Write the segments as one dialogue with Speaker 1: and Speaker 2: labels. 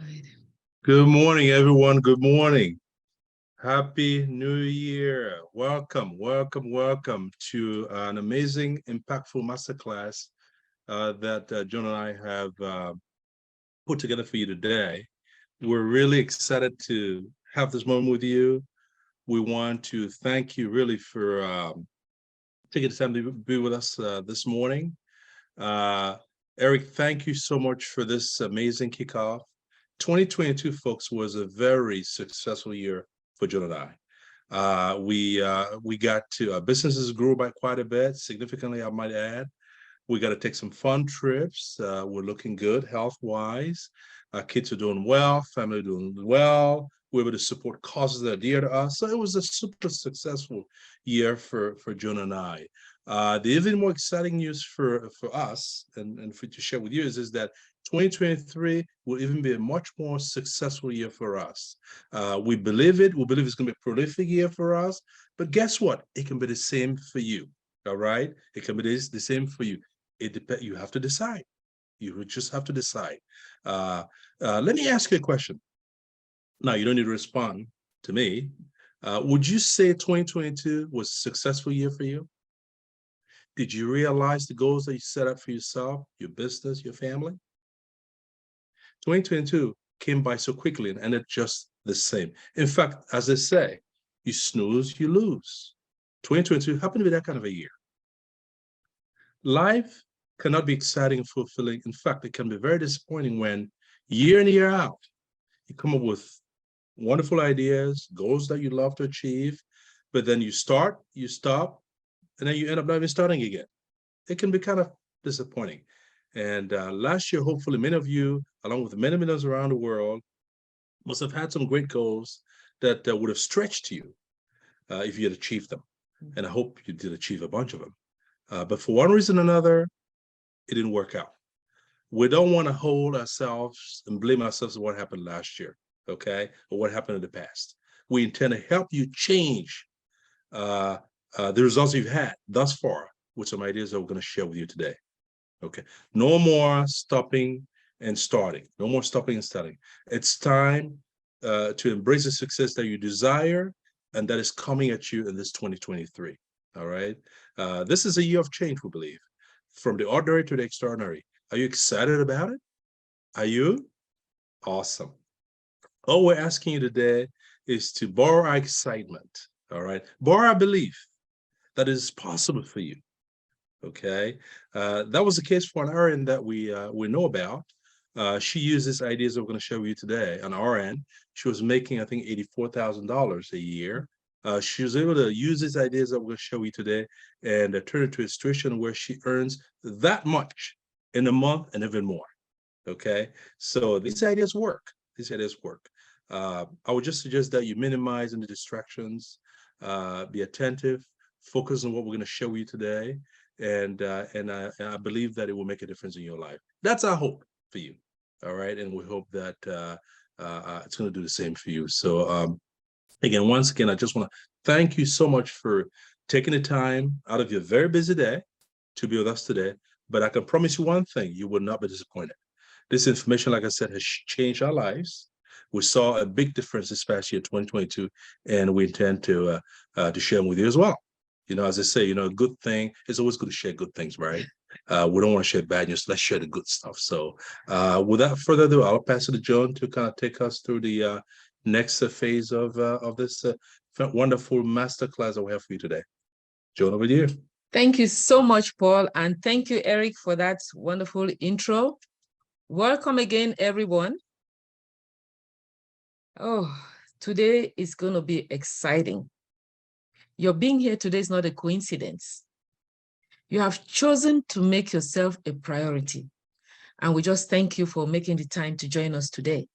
Speaker 1: Right.
Speaker 2: Good morning, everyone. Good morning. Happy New Year. Welcome to an amazing, impactful masterclass that John and I have put together for you today. We're really excited to have this moment with you. We want to thank you really for taking the time to be with us this morning. Uh, Eric, thank you so much for this amazing kickoff. 2022, folks, was a very successful year for John and I. We got to businesses grew by quite a bit, significantly, I might add. We got to take some fun trips. We're looking good health wise. Our kids are doing well, family doing well. We're able to support causes that are dear to us. So it was a super successful year for John and I. The even more exciting news for us and for to share with you is that 2023 will even be a much more successful year for us. We believe it. We believe it's going to be a prolific year for us. But guess what? It can be the same for you. All right? It can be the same for you. It depends. You have to decide. You just have to decide. Let me ask you a question. Now, you don't need to respond to me. Would you say 2022 was a successful year for you? Did you realize the goals that you set up for yourself, your business, your family? 2022 came by so quickly and ended just the same. In fact, as they say, you snooze, you lose. 2022 happened to be that kind of a year. Life cannot be exciting and fulfilling. In fact, it can be very disappointing when year in, year out, you come up with wonderful ideas, goals that you love to achieve, but then you start, you stop, and then you end up not even starting again. It can be kind of disappointing. And last year, hopefully, many of you, along with many millions around the world, must have had some great goals that would have stretched you if you had achieved them. And I hope you did achieve a bunch of them. But for one reason or another, it didn't work out. We don't want to hold ourselves and blame ourselves for what happened last year, okay, or what happened in the past. We intend to help you change the results you've had thus far with some ideas that we're going to share with you today. Okay, no more stopping and starting. No more stopping and starting. It's time to embrace the success that you desire and that is coming at you in this 2023. All right. This is a year of change, we believe, from the ordinary to the extraordinary. Are you excited about it? Are you? Awesome. All we're asking you today is to borrow our excitement. All right. Borrow our belief that it is possible for you. Okay. That was the case for an RN that we know about. She used these ideas that we're going to share with you today. On our end, she was making, I think, $84,000 a year. She was able to use these ideas that we're going to show you today and turn it to a situation where she earns that much in a month and even more. Okay, so these ideas work. These ideas work. I would just suggest that you minimize any distractions, be attentive, focus on what we're going to show you today, and I believe that it will make a difference in your life. That's our hope for you. All right, and we hope that it's going to do the same for you. So again, once again, I just want to thank you so much for taking the time out of your very busy day to be with us today. But I can promise you one thing, you will not be disappointed. This information, like I said, has changed our lives. We saw a big difference this past year, 2022, and we intend to share them with you as well. You know, as I say, a good thing, it's always good to share good things, right? We don't want to share bad news. Let's share the good stuff. So without further ado, I'll pass it to Joan to kind of take us through the next phase of this wonderful masterclass that we have for you today. Joan, over to you.
Speaker 1: Thank you so much, Paul. And thank you, Eric, for that wonderful intro. Welcome again, everyone. Oh, today is going to be exciting. Your being here today is not a coincidence. You have chosen to make yourself a priority. And we just thank you for making the time to join us today.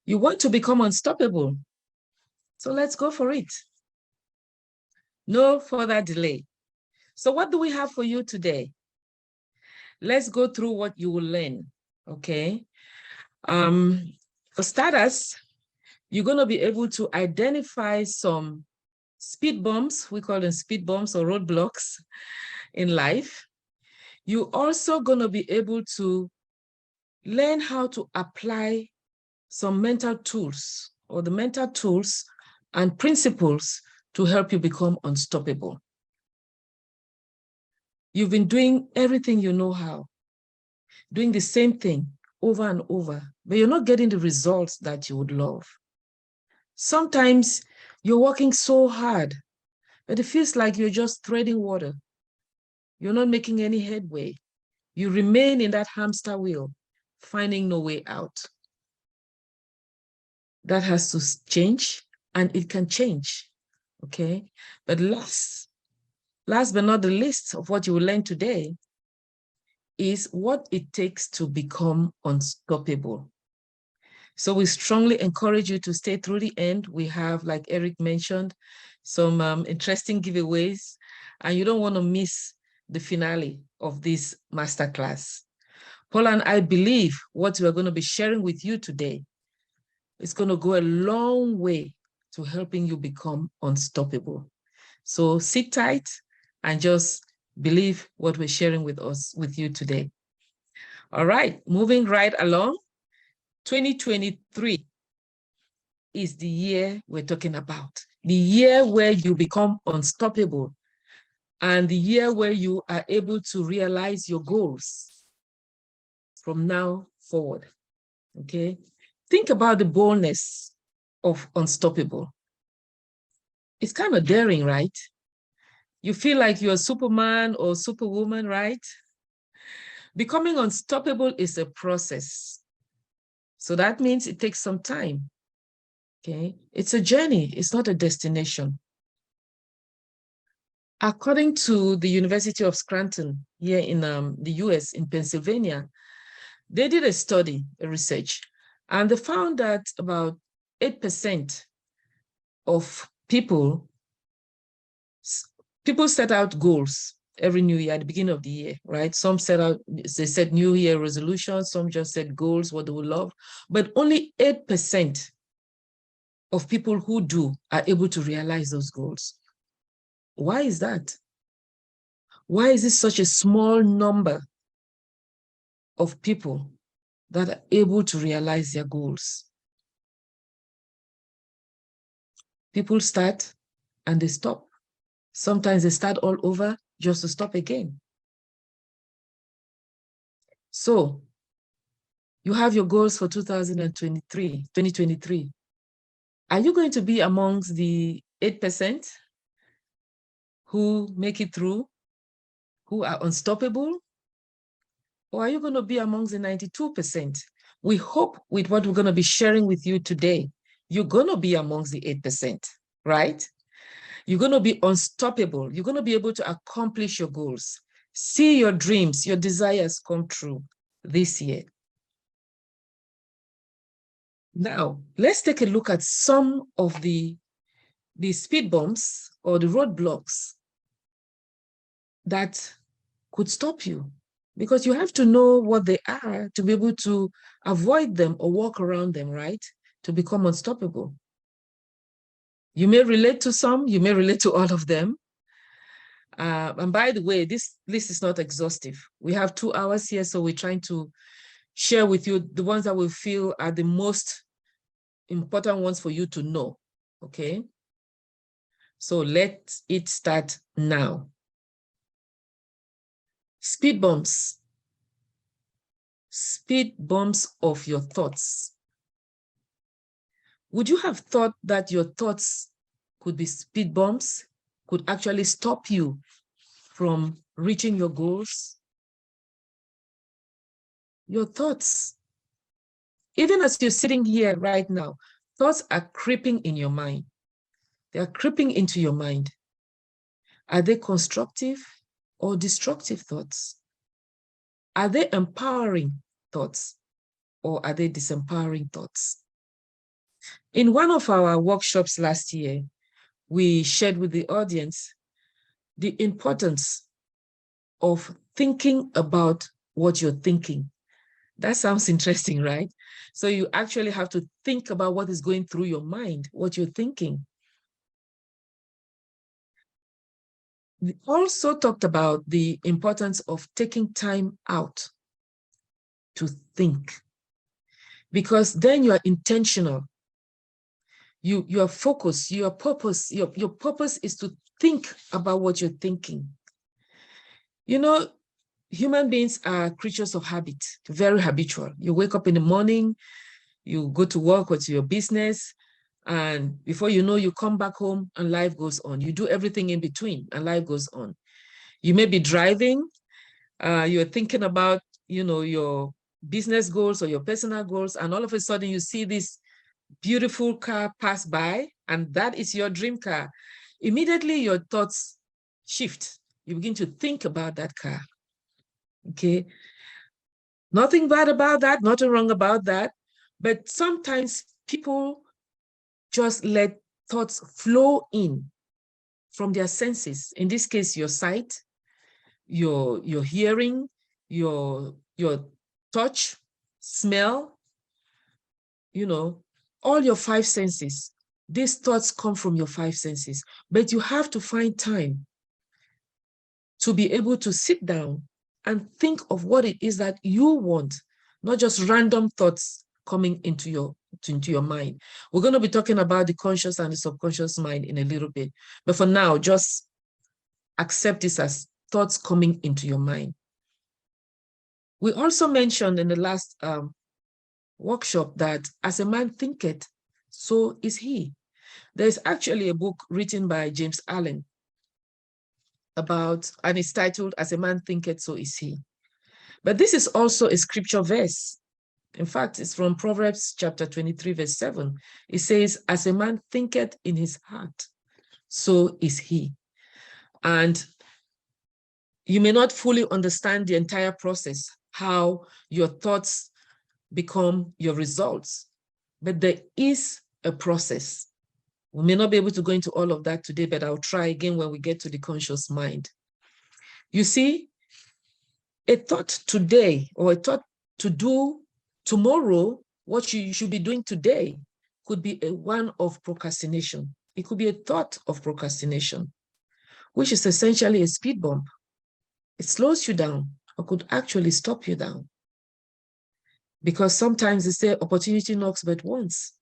Speaker 1: You want to become unstoppable. So let's go for it. No further delay. So what do we have for you today? Let's go through what you will learn, okay? For starters, you're going to be able to identify some speed bumps. We call them speed bumps or roadblocks in life. You're also going to be able to learn how to apply some mental tools or the mental tools and principles to help you become unstoppable. You've been doing everything you know how, doing the same thing over and over, but you're not getting the results that you would love. Sometimes you're working so hard, but it feels like you're just treading water. You're not making any headway. You remain in that hamster wheel, finding no way out. That has to change, and it can change, okay? But last but not the least of what you will learn today is what it takes to become unstoppable. So we strongly encourage you to stay through the end. We have, like Eric mentioned, some interesting giveaways, and you don't want to miss the finale of this masterclass. Paul and I believe what we're going to be sharing with you today is going to go a long way to helping you become unstoppable. So sit tight and just believe what we're sharing with you today. All right, moving right along. 2023 is the year we're talking about, the year where you become unstoppable and the year where you are able to realize your goals from now forward, okay? Think about the boldness of unstoppable. It's kind of daring, right? You feel like you're Superman or Superwoman, right? Becoming unstoppable is a process. So that means it takes some time, okay? It's a journey, it's not a destination. According to the University of Scranton here in the US, in Pennsylvania, they did a study, a research, and they found that about 8% of people set out goals every new year at the beginning of the year, right? Some they set New Year resolutions, some just set goals, what they would love, but only 8% of people who do are able to realize those goals. Why is that? Why is it such a small number of people that are able to realize their goals? People start and they stop. Sometimes they start all over just to stop again. So you have your goals for 2023. Are you going to be amongst the 8% who make it through, who are unstoppable? Or are you going to be amongst the 92%? We hope with what we're going to be sharing with you today, you're going to be amongst the 8%, right? You're going to be unstoppable. You're going to be able to accomplish your goals, see your dreams, your desires come true this year. Now, let's take a look at some of the speed bumps or the roadblocks that could stop you, because you have to know what they are to be able to avoid them or walk around them, right? To become unstoppable. You may relate to some, you may relate to all of them. And by the way, this list is not exhaustive. We have 2 hours here, so we're trying to share with you the ones that we feel are the most important ones for you to know, okay? So let it start now. Speed bumps. Speed bumps of your thoughts. Would you have thought that your thoughts could be speed bumps, could actually stop you from reaching your goals? Your thoughts. Even as you're sitting here right now, thoughts are creeping in your mind. They are creeping into your mind. Are they constructive or destructive thoughts? Are they empowering thoughts or are they disempowering thoughts? In one of our workshops last year, we shared with the audience the importance of thinking about what you're thinking. That sounds interesting, right? So you actually have to think about what is going through your mind, what you're thinking. We also talked about the importance of taking time out to think. because then you are intentional. You are focused. Your purpose is to think about what you're thinking. You know, human beings are creatures of habit, very habitual. You wake up in the morning, you go to work or to your business, and before you know, you come back home and life goes on. You do everything in between and life goes on. You may be driving, you're thinking about, your business goals or your personal goals, and all of a sudden you see this beautiful car pass by, and that is your dream car. Immediately your thoughts shift. You begin to think about that car. Okay. Nothing bad about that, nothing wrong about that. But sometimes people just let thoughts flow in from their senses. In this case, your sight, your hearing, your touch, smell, all your five senses. These thoughts come from your five senses, but you have to find time to be able to sit down and think of what it is that you want, not just random thoughts coming into your mind. We're going to be talking about the conscious and the subconscious mind in a little bit, but for now, just accept this as thoughts coming into your mind. We also mentioned in the last workshop that as a man thinketh, so is he. There's actually a book written by James Allen about, and it's titled, As a Man Thinketh, So Is He. But this is also a scripture verse. In fact, it's from Proverbs chapter 23, verse 7. It says, as a man thinketh in his heart, so is he. And you may not fully understand the entire process, how your thoughts become your results, but there is a process. We may not be able to go into all of that today, but I'll try again when we get to the conscious mind. You see, a thought today or a thought to do tomorrow, what you should be doing today, could be a one of procrastination. It could be a thought of procrastination, which is essentially a speed bump. It slows you down or could actually stop you down. Because sometimes they say opportunity knocks but once.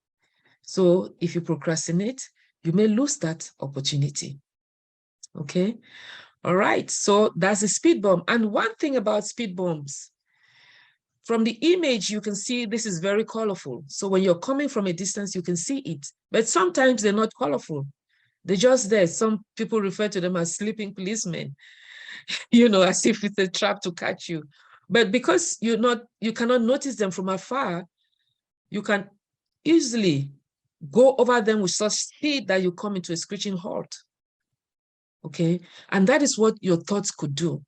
Speaker 1: So if you procrastinate, you may lose that opportunity. Okay. All right. So that's a speed bump. And one thing about speed bumps, from the image, you can see this is very colorful. So when you're coming from a distance, you can see it. But sometimes they're not colorful. They're just there. Some people refer to them as sleeping policemen, as if it's a trap to catch you. But because you cannot notice them from afar, you can easily go over them with such speed that you come into a screeching halt. Okay. And that is what your thoughts could do.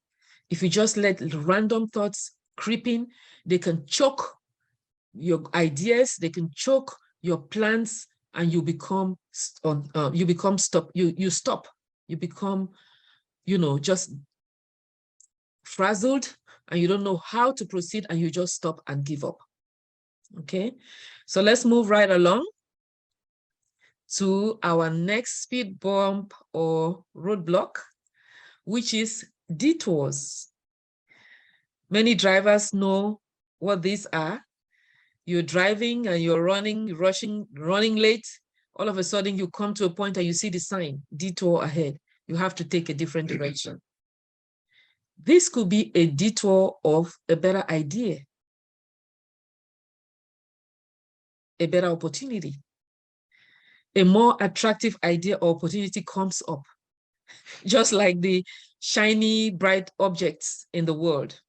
Speaker 1: If you just let random thoughts creep in, they can choke your ideas, they can choke your plans, and you become stop. You stop. You become, just frazzled, and you don't know how to proceed, and you just stop and give up. Okay. So let's move right along to our next speed bump or roadblock, which is detours. Many drivers know what these are. You're driving and you're running late. All of a sudden you come to a point and you see the sign, detour ahead. You have to take a different direction. This could be a detour of a better idea, a better opportunity. A more attractive idea or opportunity comes up, just like the shiny, bright objects in the world.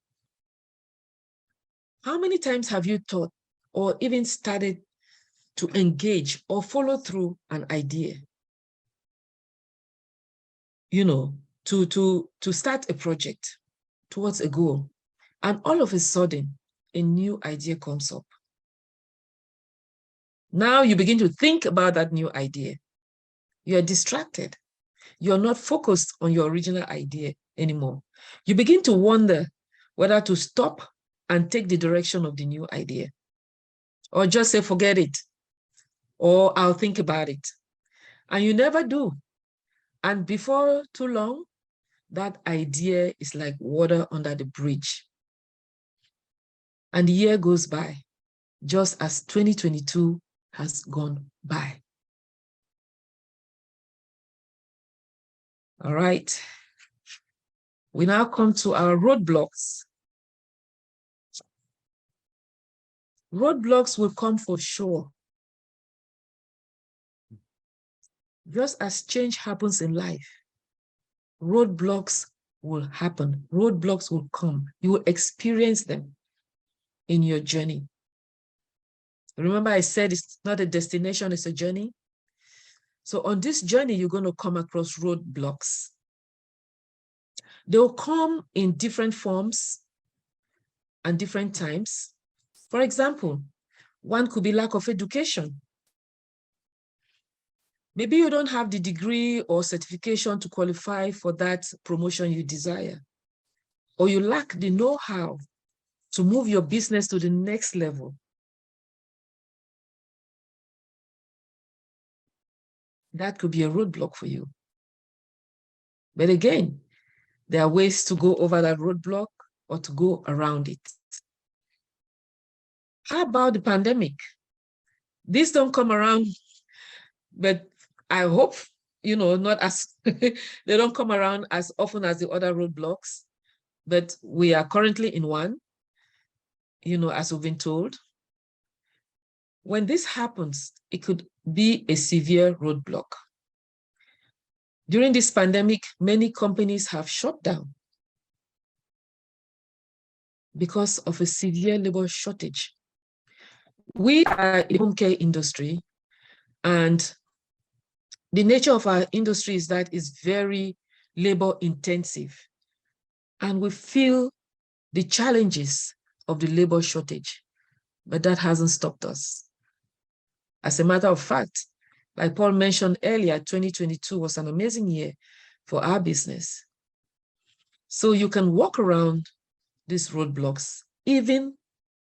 Speaker 1: How many times have you thought or even started to engage or follow through an idea? To start a project towards a goal, and all of a sudden, a new idea comes up. Now you begin to think about that new idea. You're distracted. You're not focused on your original idea anymore. You begin to wonder whether to stop and take the direction of the new idea, or just say, forget it, or I'll think about it. And you never do. And before too long, that idea is like water under the bridge. And the year goes by. just as 2022 has gone by. All right. We now come to our roadblocks. Roadblocks will come for sure. Just as change happens in life, roadblocks will happen. Roadblocks will come. You will experience them in your journey. Remember, I said it's not a destination, it's a journey. So on this journey, you're going to come across roadblocks. They'll come in different forms and different times. For example, one could be lack of education. Maybe you don't have the degree or certification to qualify for that promotion you desire, or you lack the know-how to move your business to the next level. That could be a roadblock for you. But again, there are ways to go over that roadblock or to go around it. How about the pandemic? These don't come around, but I hope, not as, they don't come around as often as the other roadblocks, but we are currently in one, as we've been told. When this happens, it could be a severe roadblock. During this pandemic, many companies have shut down because of a severe labor shortage. We are in the home care industry, and the nature of our industry is that it's very labor intensive, and we feel the challenges of the labor shortage, but that hasn't stopped us. As a matter of fact, like Paul mentioned earlier, 2022 was an amazing year for our business. So you can walk around these roadblocks, even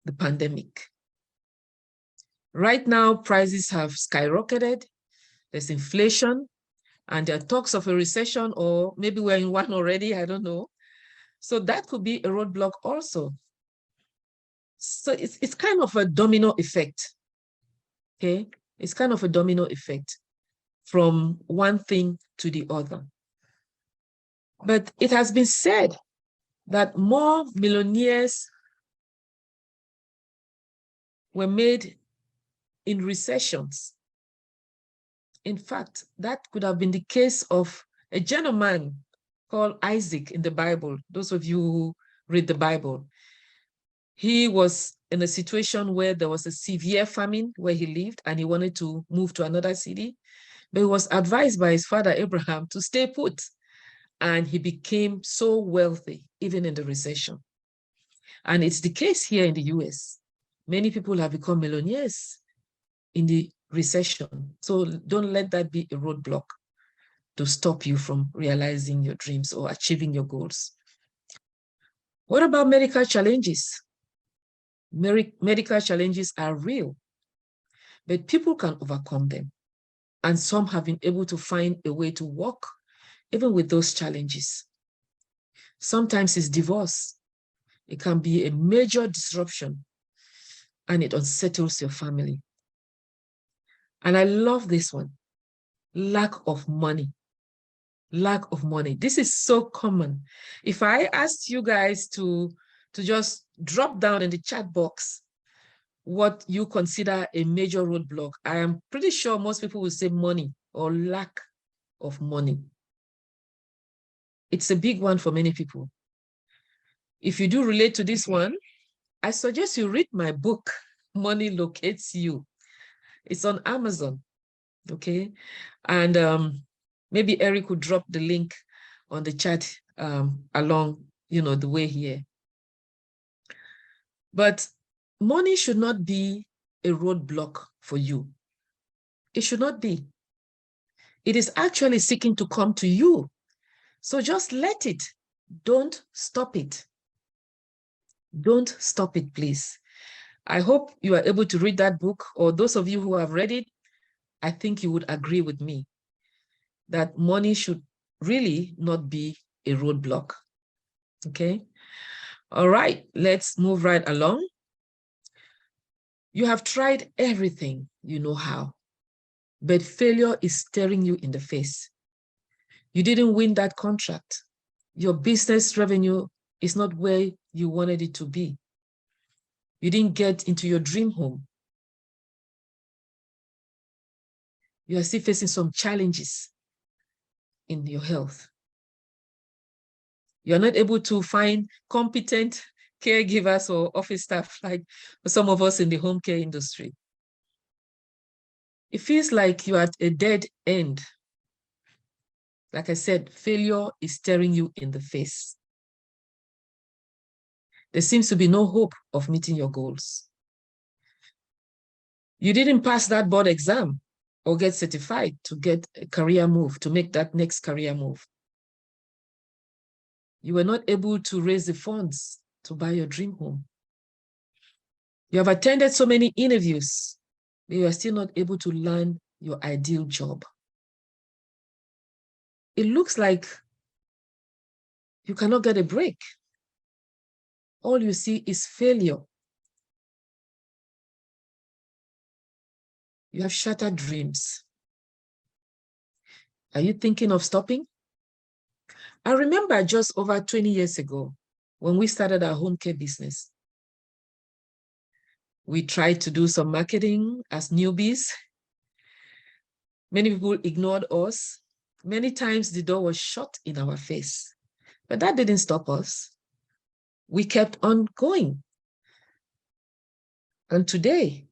Speaker 1: the pandemic. Right now, prices have skyrocketed. There's inflation, and there are talks of a recession, or maybe we're in one already, I don't know. So that could be a roadblock also. So it's kind of a domino effect, okay? It's kind of a domino effect from one thing to the other. But it has been said that more millionaires were made in recessions. In fact, that could have been the case of a gentleman called Isaac in the Bible. Those of you who read the Bible, he was in a situation where there was a severe famine where he lived, and he wanted to move to another city, but he was advised by his father Abraham to stay put, and he became so wealthy even in the recession. And it's the case here in the US. Many people have become millionaires in the recession. So don't let that be a roadblock to stop you from realizing your dreams or achieving your goals. What about medical challenges? Medical challenges are real, but people can overcome them. And some have been able to find a way to work even with those challenges. Sometimes it's divorce. It can be a major disruption, and it unsettles your family. And I love this one, lack of money. Lack of money. This is so common. If I asked you guys to just drop down in the chat box what you consider a major roadblock, I am pretty sure most people will say money or lack of money. It's a big one for many people. If you do relate to this one, I suggest you read my book, Money Locates You. It's on Amazon, okay? And maybe Eric could drop the link on the chat along, the way here. But money should not be a roadblock for you. It should not be. It is actually seeking to come to you. So just let it. Don't stop it. Don't stop it, please. I hope you are able to read that book, or those of you who have read it, I think you would agree with me that money should really not be a roadblock. Okay. All right, let's move right along. You have tried everything you know how, but failure is staring you in the face. You didn't win that contract. Your business revenue is not where you wanted it to be. You didn't get into your dream home. You are still facing some challenges in your health. You're not able to find competent caregivers or office staff like some of us in the home care industry. It feels like you're at a dead end. Like I said, failure is staring you in the face. There seems to be no hope of meeting your goals. You didn't pass that board exam or get certified to get a career move, to make that next career move. You were not able to raise the funds to buy your dream home. You have attended so many interviews, but you are still not able to land your ideal job. It looks like you cannot get a break. All you see is failure. You have shattered dreams. Are you thinking of stopping? I remember just over 20 years ago when we started our home care business. We tried to do some marketing as newbies. Many people ignored us. Many times the door was shut in our face, but that didn't stop us. We kept on going. And today,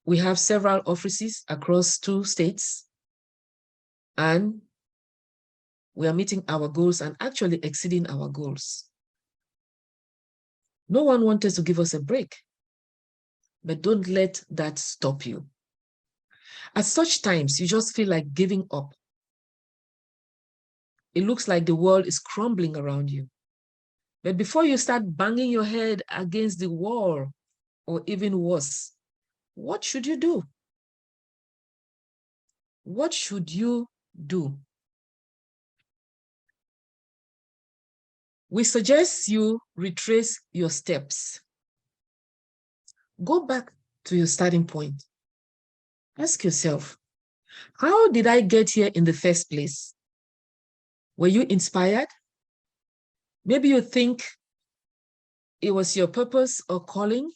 Speaker 1: we have several offices across 2 states, and we are meeting our goals and actually exceeding our goals. No one wanted to give us a break, but don't let that stop you. At such times, you just feel like giving up. It looks like the world is crumbling around you. But before you start banging your head against the wall, or even worse, what should you do? What should you do? We suggest you retrace your steps. Go back to your starting point. Ask yourself, how did I get here in the first place? Were you inspired? Maybe you think it was your purpose or calling,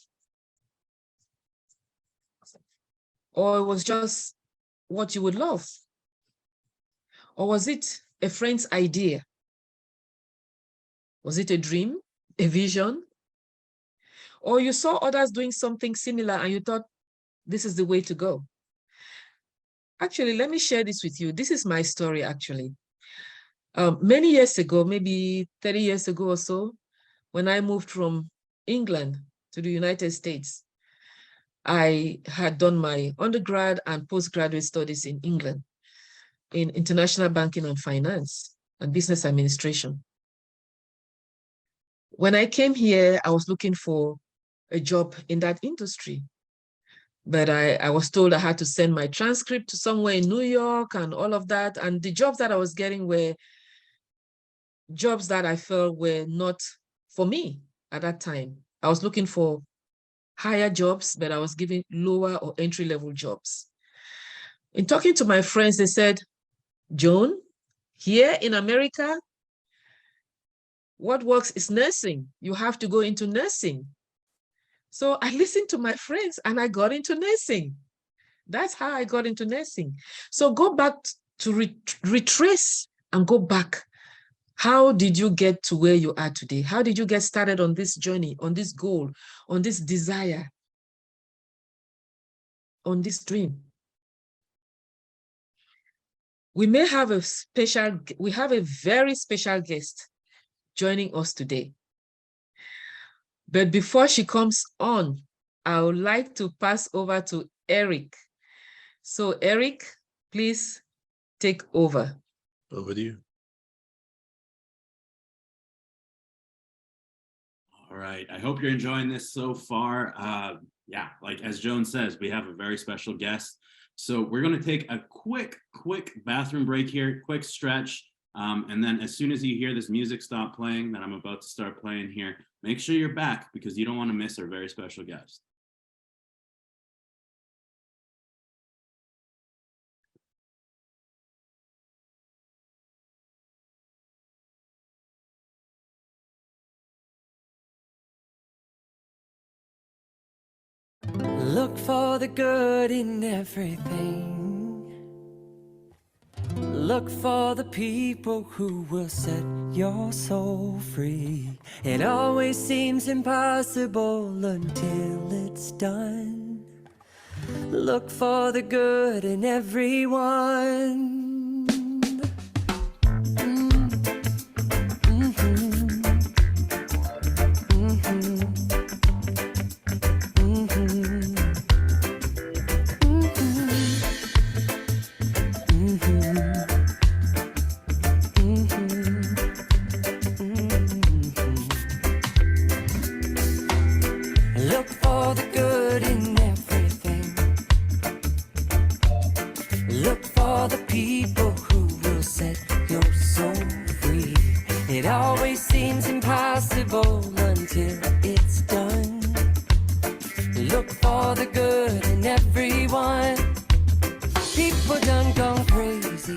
Speaker 1: or it was just what you would love? Or was it a friend's idea? Was it a dream, a vision? Or you saw others doing something similar and you thought, this is the way to go? Actually, let me share this with you. This is my story, actually. Many years ago, maybe 30 years ago or so, when I moved from England to the United States, I had done my undergrad and postgraduate studies in England in international banking and finance and business administration. When I came here, I was looking for a job in that industry, but I was told I had to send my transcript to somewhere in New York and all of that. And the jobs that I was getting were jobs that I felt were not for me at that time. I was looking for higher jobs, but I was giving lower or entry-level jobs. In talking to my friends, they said, Joan, here in America, what works is nursing. You have to go into nursing. So I listened to my friends and I got into nursing. That's how I got into nursing. So go back to retrace and go back. How did you get to where you are today? How did you get started on this journey, on this goal, on this desire, on this dream? We have a very special guest joining us today. But before she comes on, I would like to pass over to Eric. So Eric, please take over.
Speaker 2: Over to you.
Speaker 3: All right. I hope you're enjoying this so far. Yeah, like as Joan says, we have a very special guest. So we're going to take a quick bathroom break here, quick stretch. And then as soon as you hear this music stop playing that I'm about to start playing here, make sure you're back because you don't want to miss our very special guest.
Speaker 4: Look for the good in everything. Look for the people who will set your soul free. It always seems impossible until it's done. Look for the good in everyone. Look for the good in everything. Look for the people who will set your soul free. It always seems impossible until it's done. Look for the good in everyone. People done gone crazy.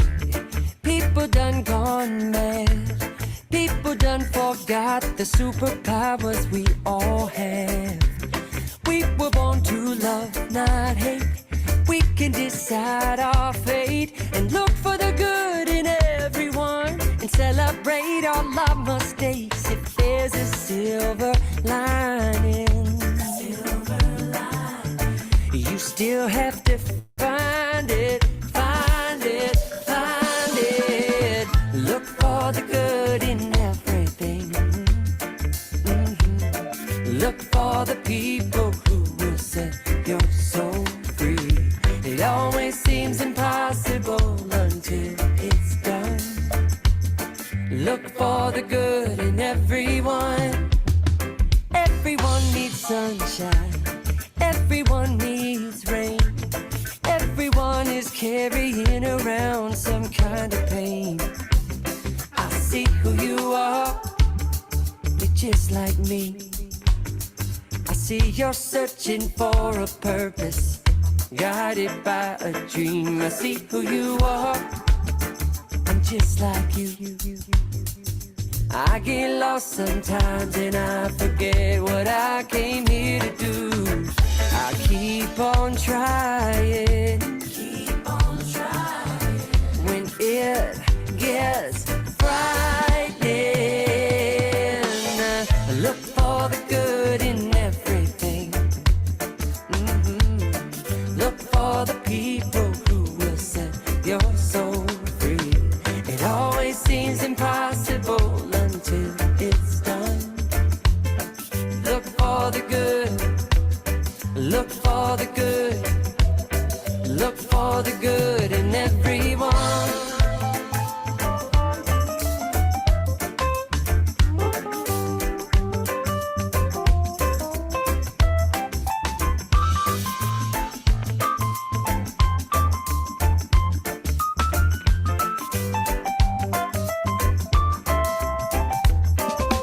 Speaker 4: People done gone mad. People done forgot the superpowers we all have. We were born to love, not hate. We can decide our fate and look for the good in everyone and celebrate all our mistakes if there's a silver lining. You still have to find it, find it, find it. Look for the good in everything. Look for the people who will set your soul free. It always seems impossible until it's done. Look for the good in everyone. Everyone needs sunshine. Everyone needs rain. Everyone is carrying around some kind of pain. I see who you are. You're just like me. I see you're searching for a purpose, guided by a dream. I see who you are. I'm just like you. I get lost sometimes and I forget what I came here to do. I keep on trying. When it gets frightening, look for the good in everything. Look for the people who will set your soul free. It always seems impossible until it's done. Look for the good. Look for the good. Look for the good in everyone.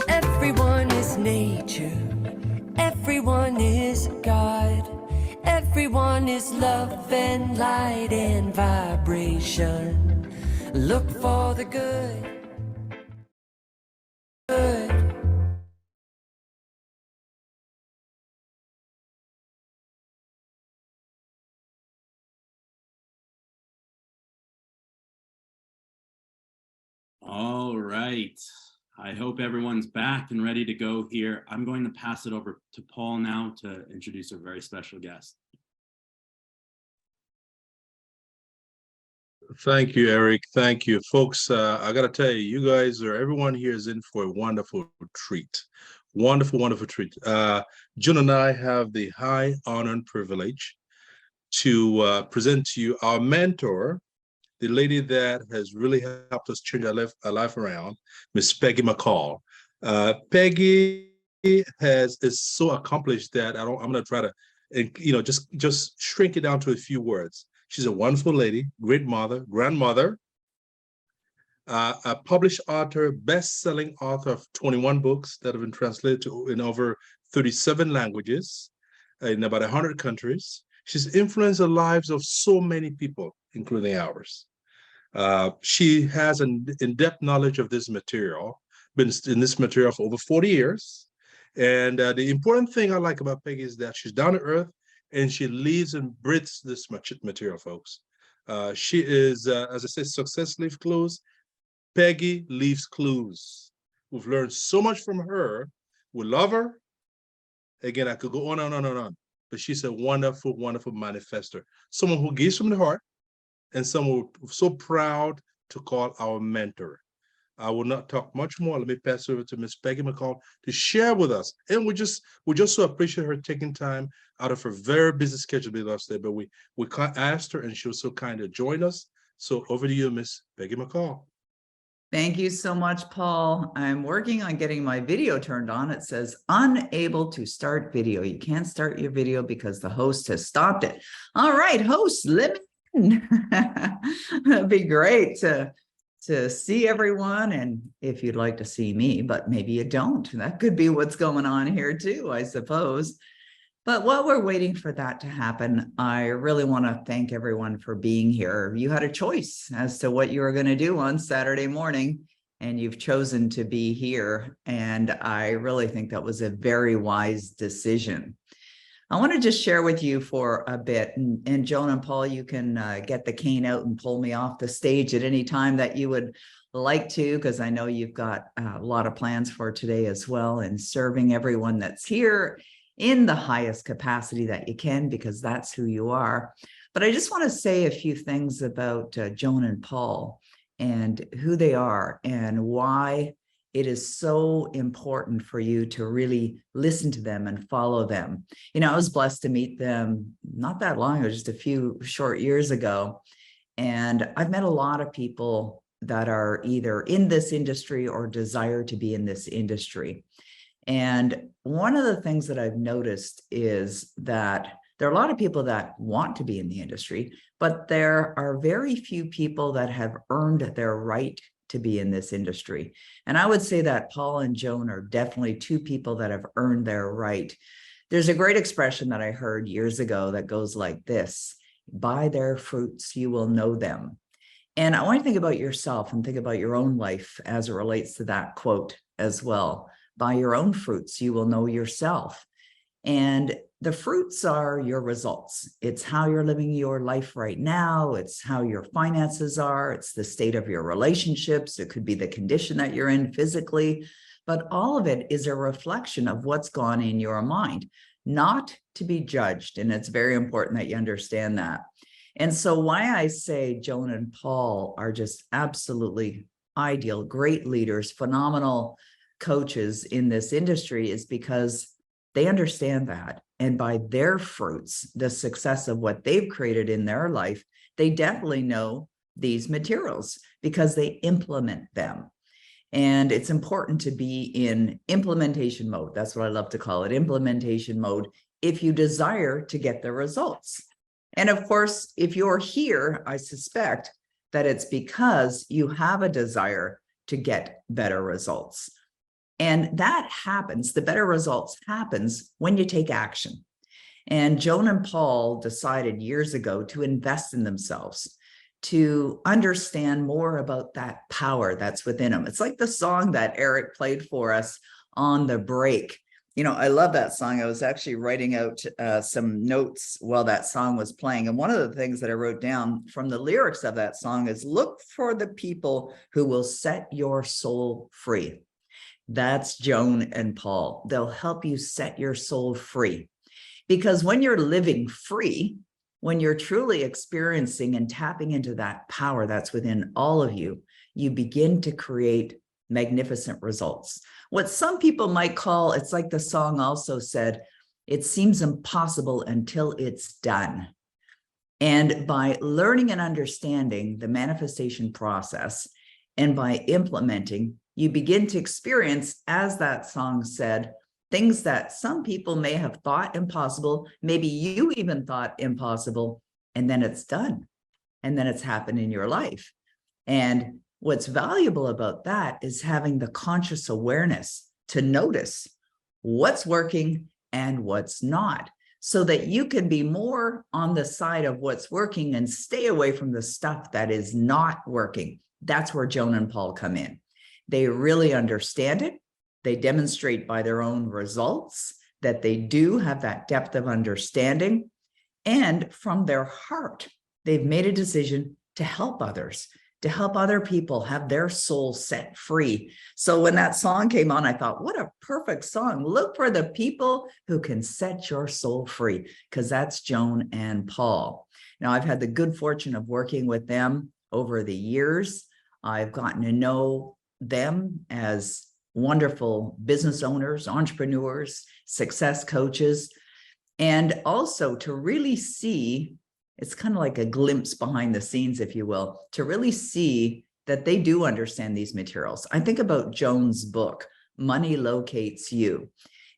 Speaker 4: Everyone is nature. Everyone is God. Everyone is love and light and vibration. Look for the good. Good.
Speaker 3: All right. I hope everyone's back and ready to go here. I'm going to pass it over to Paul now to introduce our very special guest.
Speaker 2: Thank you, Eric. Thank you, folks. I got to tell you, you guys everyone here is in for a wonderful treat. Wonderful, wonderful treat. June and I have the high honor and privilege to present to you our mentor, the lady that has really helped us change our life around, Miss Peggy McCall. Peggy is so accomplished that I'm going to try to, just shrink it down to a few words. She's a wonderful lady, great mother, grandmother, a published author, best-selling author of 21 books that have been translated in over 37 languages in about 100 countries. She's influenced the lives of so many people, including ours. She has an in-depth knowledge of this material, been in this material for over 40 years. And the important thing I like about Peggy is that she's down to earth and she leaves and breathes this much material, folks. She is, as I said, success leaves clues. Peggy leaves clues. We've learned so much from her. We love her. Again, I could go on and on and on, but she's a wonderful, wonderful manifester. Someone who gives from the heart, and someone we're so proud to call our mentor. I will not talk much more. Let me pass it over to Miss Peggy McCall to share with us. And we just so appreciate her taking time out of her very busy schedule with us today. But we asked her, and she was so kind to join us. So over to you, Miss Peggy McCall.
Speaker 5: Thank you so much, Paul. I'm working on getting my video turned on. It says unable to start video. You can't start your video because the host has stopped it. All right, host, let me in. That'd be great to see everyone, and if you'd like to see me, but maybe you don't. That could be what's going on here too, I suppose. But while we're waiting for that to happen, I really want to thank everyone for being here. You had a choice as to what you were going to do on Saturday morning, and you've chosen to be here. And I really think that was a very wise decision. I want to just share with you for a bit, and Joan and Paul, you can get the cane out and pull me off the stage at any time that you would like to, because I know you've got a lot of plans for today as well, and serving everyone that's here in the highest capacity that you can, because that's who you are. But I just want to say a few things about Joan and Paul and who they are and why it is so important for you to really listen to them and follow them. You know, I was blessed to meet them not that long ago, just a few short years ago. And I've met a lot of people that are either in this industry or desire to be in this industry. And one of the things that I've noticed is that there are a lot of people that want to be in the industry, but there are very few people that have earned their right to be in this industry. And I would say that Paul and Joan are definitely two people that have earned their right. There's a great expression that I heard years ago that goes like this: by their fruits, you will know them. And I want you to think about yourself and think about your own life as it relates to that quote as well. By your own fruits, you will know yourself. And the fruits are your results. It's how you're living your life right now. It's how your finances are. It's the state of your relationships. It could be the condition that you're in physically, but all of it is a reflection of what's gone in your mind, not to be judged. And it's very important that you understand that. And so why I say Joan and Paul are just absolutely ideal, great leaders, phenomenal coaches in this industry is because they understand that. And by their fruits, the success of what they've created in their life, they definitely know these materials because they implement them. And it's important to be in implementation mode. That's what I love to call it, implementation mode, if you desire to get the results. And of course, if you're here, I suspect that it's because you have a desire to get better results. And that happens, the better results happens when you take action. And Joan and Paul decided years ago to invest in themselves, to understand more about that power that's within them. It's like the song that Eric played for us on the break. You know, I love that song. I was actually writing out some notes while that song was playing. And one of the things that I wrote down from the lyrics of that song is, look for the people who will set your soul free. That's Joan and Paul. They'll help you set your soul free. Because when you're living free, when you're truly experiencing and tapping into that power that's within all of you, you begin to create magnificent results. What some people might call, it's like the song also said, it seems impossible until it's done. And by learning and understanding the manifestation process and by implementing, you begin to experience, as that song said, things that some people may have thought impossible, maybe you even thought impossible, and then it's done. And then it's happened in your life. And what's valuable about that is having the conscious awareness to notice what's working and what's not, so that you can be more on the side of what's working and stay away from the stuff that is not working. That's where Joan and Paul come in. They really understand it. They demonstrate by their own results that they do have that depth of understanding. And from their heart, they've made a decision to help others, to help other people have their soul set free. So when that song came on, I thought, what a perfect song. Look for the people who can set your soul free, because that's Joan and Paul. Now, I've had the good fortune of working with them over the years. I've gotten to know them as wonderful business owners, entrepreneurs, success coaches, and also to really see, it's kind of like a glimpse behind the scenes, if you will, to really see that they do understand these materials. I think about Joan's book, Money Locates You.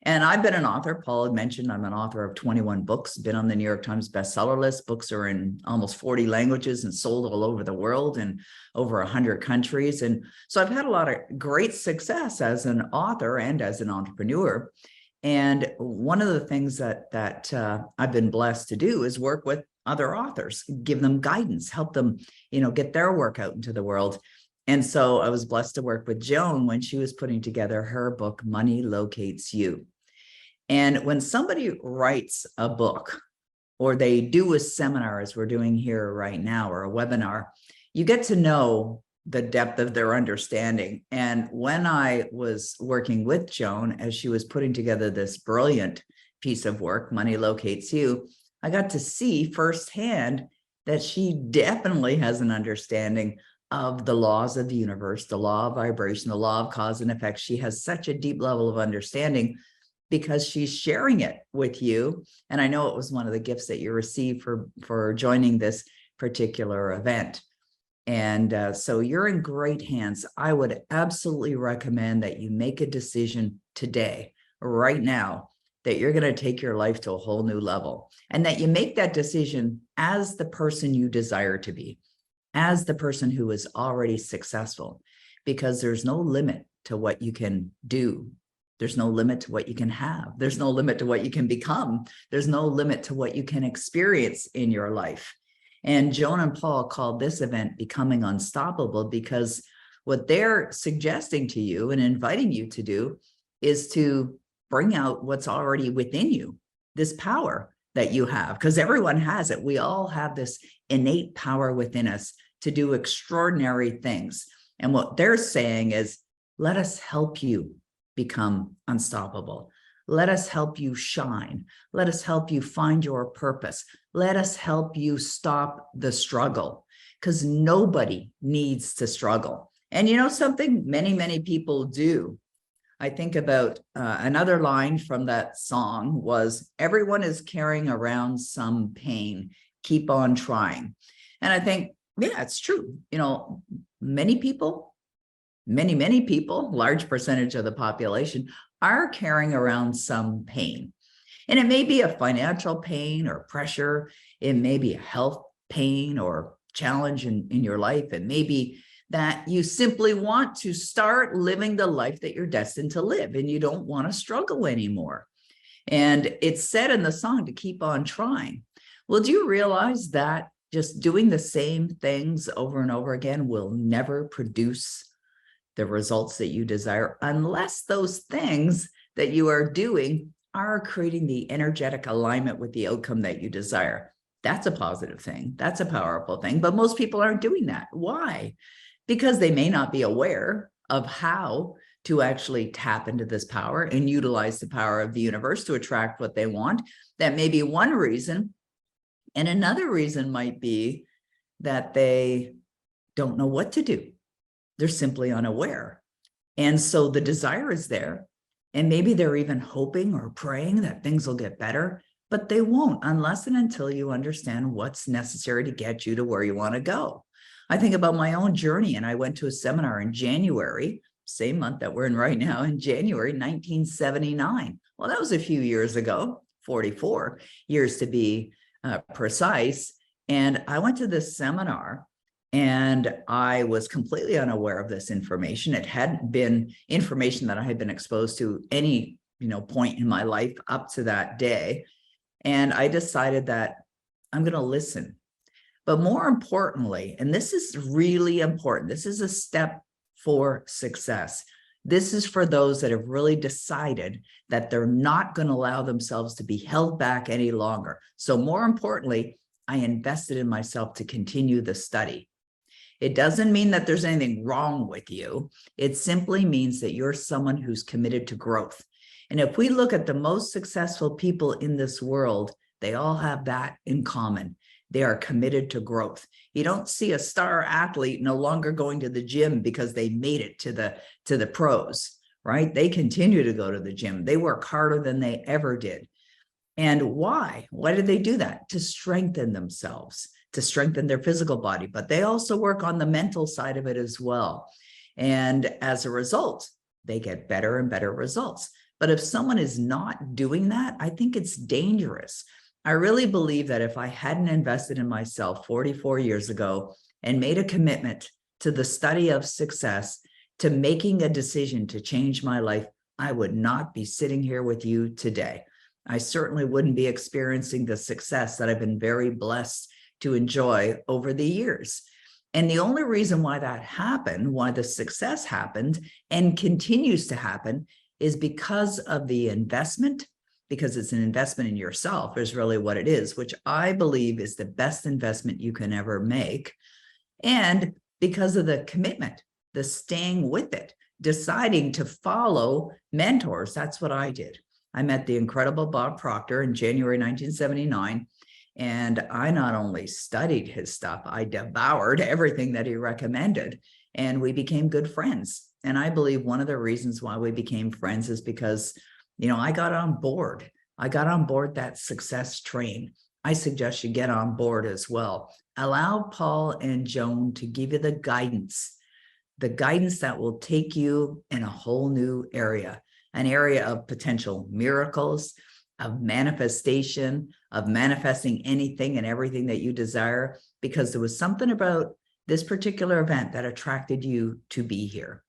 Speaker 5: And I've been an author. Paul had mentioned I'm an author of 21 books, been on the New York Times bestseller list. Books are in almost 40 languages and sold all over the world and over 100 countries. And so I've had a lot of great success as an author and as an entrepreneur. And one of the things that I've been blessed to do is work with other authors, give them guidance, help them, get their work out into the world. And so I was blessed to work with Joan when she was putting together her book, Money Locates You. And when somebody writes a book, or they do a seminar, as we're doing here right now, or a webinar, you get to know the depth of their understanding. And when I was working with Joan, as she was putting together this brilliant piece of work, Money Locates You, I got to see firsthand that she definitely has an understanding of the laws of the universe, the law of vibration, the law of cause and effect. She has such a deep level of understanding because she's sharing it with you. And I know it was one of the gifts that you received for joining this particular event. And so you're in great hands. I would absolutely recommend that you make a decision today, right now, that you're going to take your life to a whole new level, and that you make that decision as the person you desire to be, as the person who is already successful, because there's no limit to what you can do. There's no limit to what you can have. There's no limit to what you can become. There's no limit to what you can experience in your life. And Joan and Paul called this event Becoming Unstoppable, because what they're suggesting to you and inviting you to do is to bring out what's already within you, this power that you have, because everyone has it. We all have this innate power within us to do extraordinary things. And what they're saying is, let us help you become unstoppable. Let us help you shine. Let us help you find your purpose. Let us help you stop the struggle, because nobody needs to struggle. And you know something? Many, many people do. I think about another line from that song was, everyone is carrying around some pain. Keep on trying. And I think, yeah, it's true. Many people, many people, large percentage of the population are carrying around some pain. And it may be a financial pain or pressure. It may be a health pain or challenge in your life. It may be that you simply want to start living the life that you're destined to live, and you don't want to struggle anymore. And it's said in the song to keep on trying. Well, do you realize that just doing the same things over and over again will never produce the results that you desire, unless those things that you are doing are creating the energetic alignment with the outcome that you desire? That's a positive thing. That's a powerful thing. But most people aren't doing that. Why? Because they may not be aware of how to actually tap into this power and utilize the power of the universe to attract what they want. That may be one reason. And another reason might be that they don't know what to do. They're simply unaware. And so the desire is there. And maybe they're even hoping or praying that things will get better, but they won't unless and until you understand what's necessary to get you to where you want to go. I think about my own journey, and I went to a seminar in January, same month that we're in right now, in January 1979. Well, that was a few years ago, 44 years to be precise. And I went to this seminar, and I was completely unaware of this information. It hadn't been information that I had been exposed to any, point in my life up to that day. And I decided that I'm going to listen. But more importantly, and this is really important, this is a step for success. This is for those that have really decided that they're not going to allow themselves to be held back any longer. So more importantly, I invested in myself to continue the study. It doesn't mean that there's anything wrong with you. It simply means that you're someone who's committed to growth. And if we look at the most successful people in this world, they all have that in common. They are committed to growth. You don't see a star athlete no longer going to the gym because they made it to the pros, right? They continue to go to the gym. They work harder than they ever did. And why? Why did they do that? To strengthen themselves, to strengthen their physical body, but they also work on the mental side of it as well. And as a result, they get better and better results. But if someone is not doing that, I think it's dangerous. I really believe that if I hadn't invested in myself 44 years ago and made a commitment to the study of success, to making a decision to change my life, I would not be sitting here with you today. I certainly wouldn't be experiencing the success that I've been very blessed to enjoy over the years. And the only reason why that happened, why the success happened and continues to happen, is because of the investment, because it's an investment in yourself is really what it is, which I believe is the best investment you can ever make. And because of the commitment, the staying with it, deciding to follow mentors. That's what I did. I met the incredible Bob Proctor in January 1979. And I not only studied his stuff, I devoured everything that he recommended, and we became good friends. And I believe one of the reasons why we became friends is because, I got on board. I got on board that success train. I suggest you get on board as well. Allow Paul and Joan to give you the guidance that will take you in a whole new area, an area of potential miracles, of manifestation, of manifesting anything and everything that you desire, because there was something about this particular event that attracted you to be here.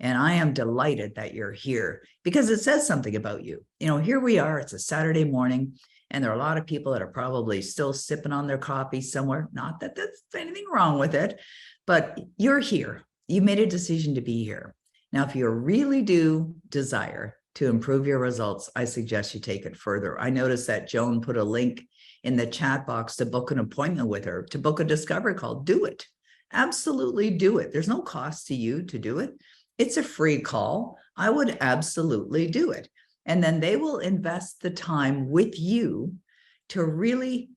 Speaker 5: And I am delighted that you're here because it says something about you. Here we are, it's a Saturday morning, and there are a lot of people that are probably still sipping on their coffee somewhere. Not that there's anything wrong with it, but you're here. You made a decision to be here. Now, if you really do desire to improve your results, I suggest you take it further. I noticed that Joan put a link in the chat box to book an appointment with her, to book a discovery call. Do it. Absolutely do it. There's no cost to you to do it. It's a free call. I would absolutely do it. And then they will invest the time with you to really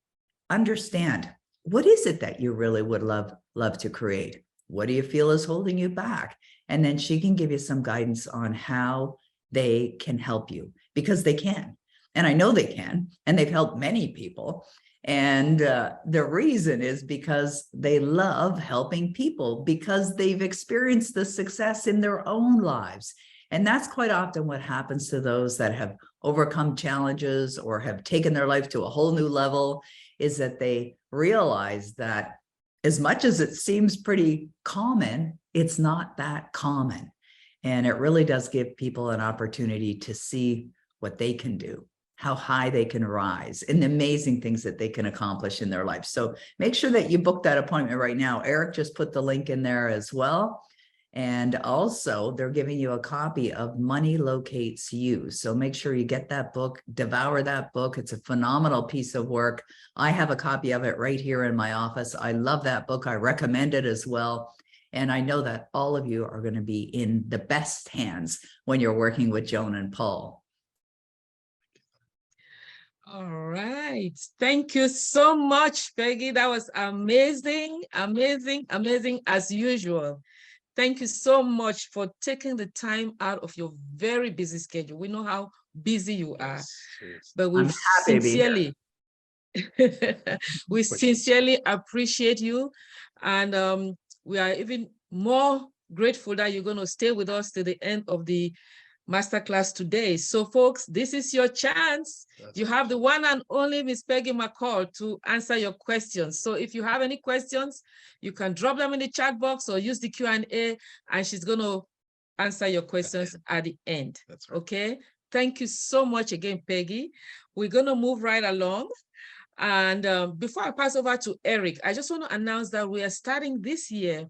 Speaker 5: understand, what is it that you really would love to create? What do you feel is holding you back? And then she can give you some guidance on how they can help you, because they can. And I know they can, and they've helped many people. And the reason is because they love helping people, because they've experienced the success in their own lives. And that's quite often what happens to those that have overcome challenges or have taken their life to a whole new level, is that they realize that as much as it seems pretty common, it's not that common. And it really does give people an opportunity to see what they can do, how high they can rise, and the amazing things that they can accomplish in their life. So make sure that you book that appointment right now. Eric just put the link in there as well. And also they're giving you a copy of Money Locates You. So make sure you get that book, devour that book. It's a phenomenal piece of work. I have a copy of it right here in my office. I love that book. I recommend it as well. And I know that all of you are going to be in the best hands when you're working with Joan and Paul.
Speaker 1: All right. Thank you so much, Peggy. That was amazing, amazing, amazing as usual. Thank you so much for taking the time out of your very busy schedule. We know how busy you are, but we sincerely, we sincerely appreciate you. And we are even more grateful that you're going to stay with us to the end of the masterclass today. So folks, this is your chance. You have the one and only Miss Peggy McCall to answer your questions. So if you have any questions, you can drop them in the chat box or use the Q&A, and she's going to answer your questions at the end. That's right. Okay. Thank you so much again, Peggy. We're going to move right along. And before I pass over to Eric, I just want to announce that we are starting this year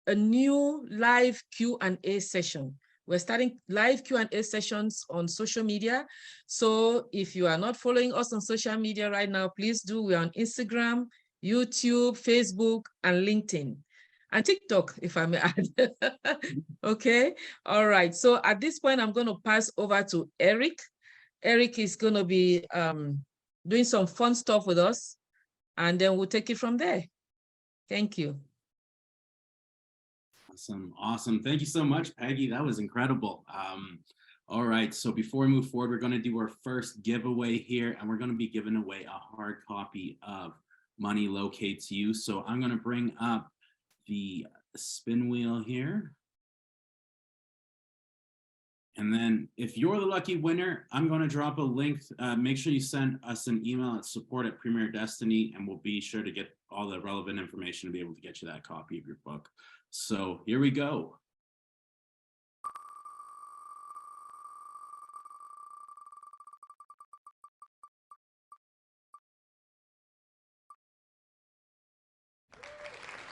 Speaker 1: a new live Q&A session We're starting live Q&A sessions on social media. So if you are not following us on social media right now, please do. We're on Instagram, YouTube, Facebook, and LinkedIn, and TikTok, if I may add. Okay, all right. So at this point, I'm going to pass over to Eric. Eric is going to be doing some fun stuff with us, and then we'll take it from there. Thank you.
Speaker 3: Awesome. Thank you so much, Peggy. That was incredible. All right, so before we move forward, we're going to do our first giveaway here, and we're going to be giving away a hard copy of Money Locates You. So I'm going to bring up the spin wheel here. And then if you're the lucky winner, I'm going to drop a link. Make sure you send us an email at support@PremierDestiny, and we'll be sure to get all the relevant information to be able to get you that copy of your book. So here we go.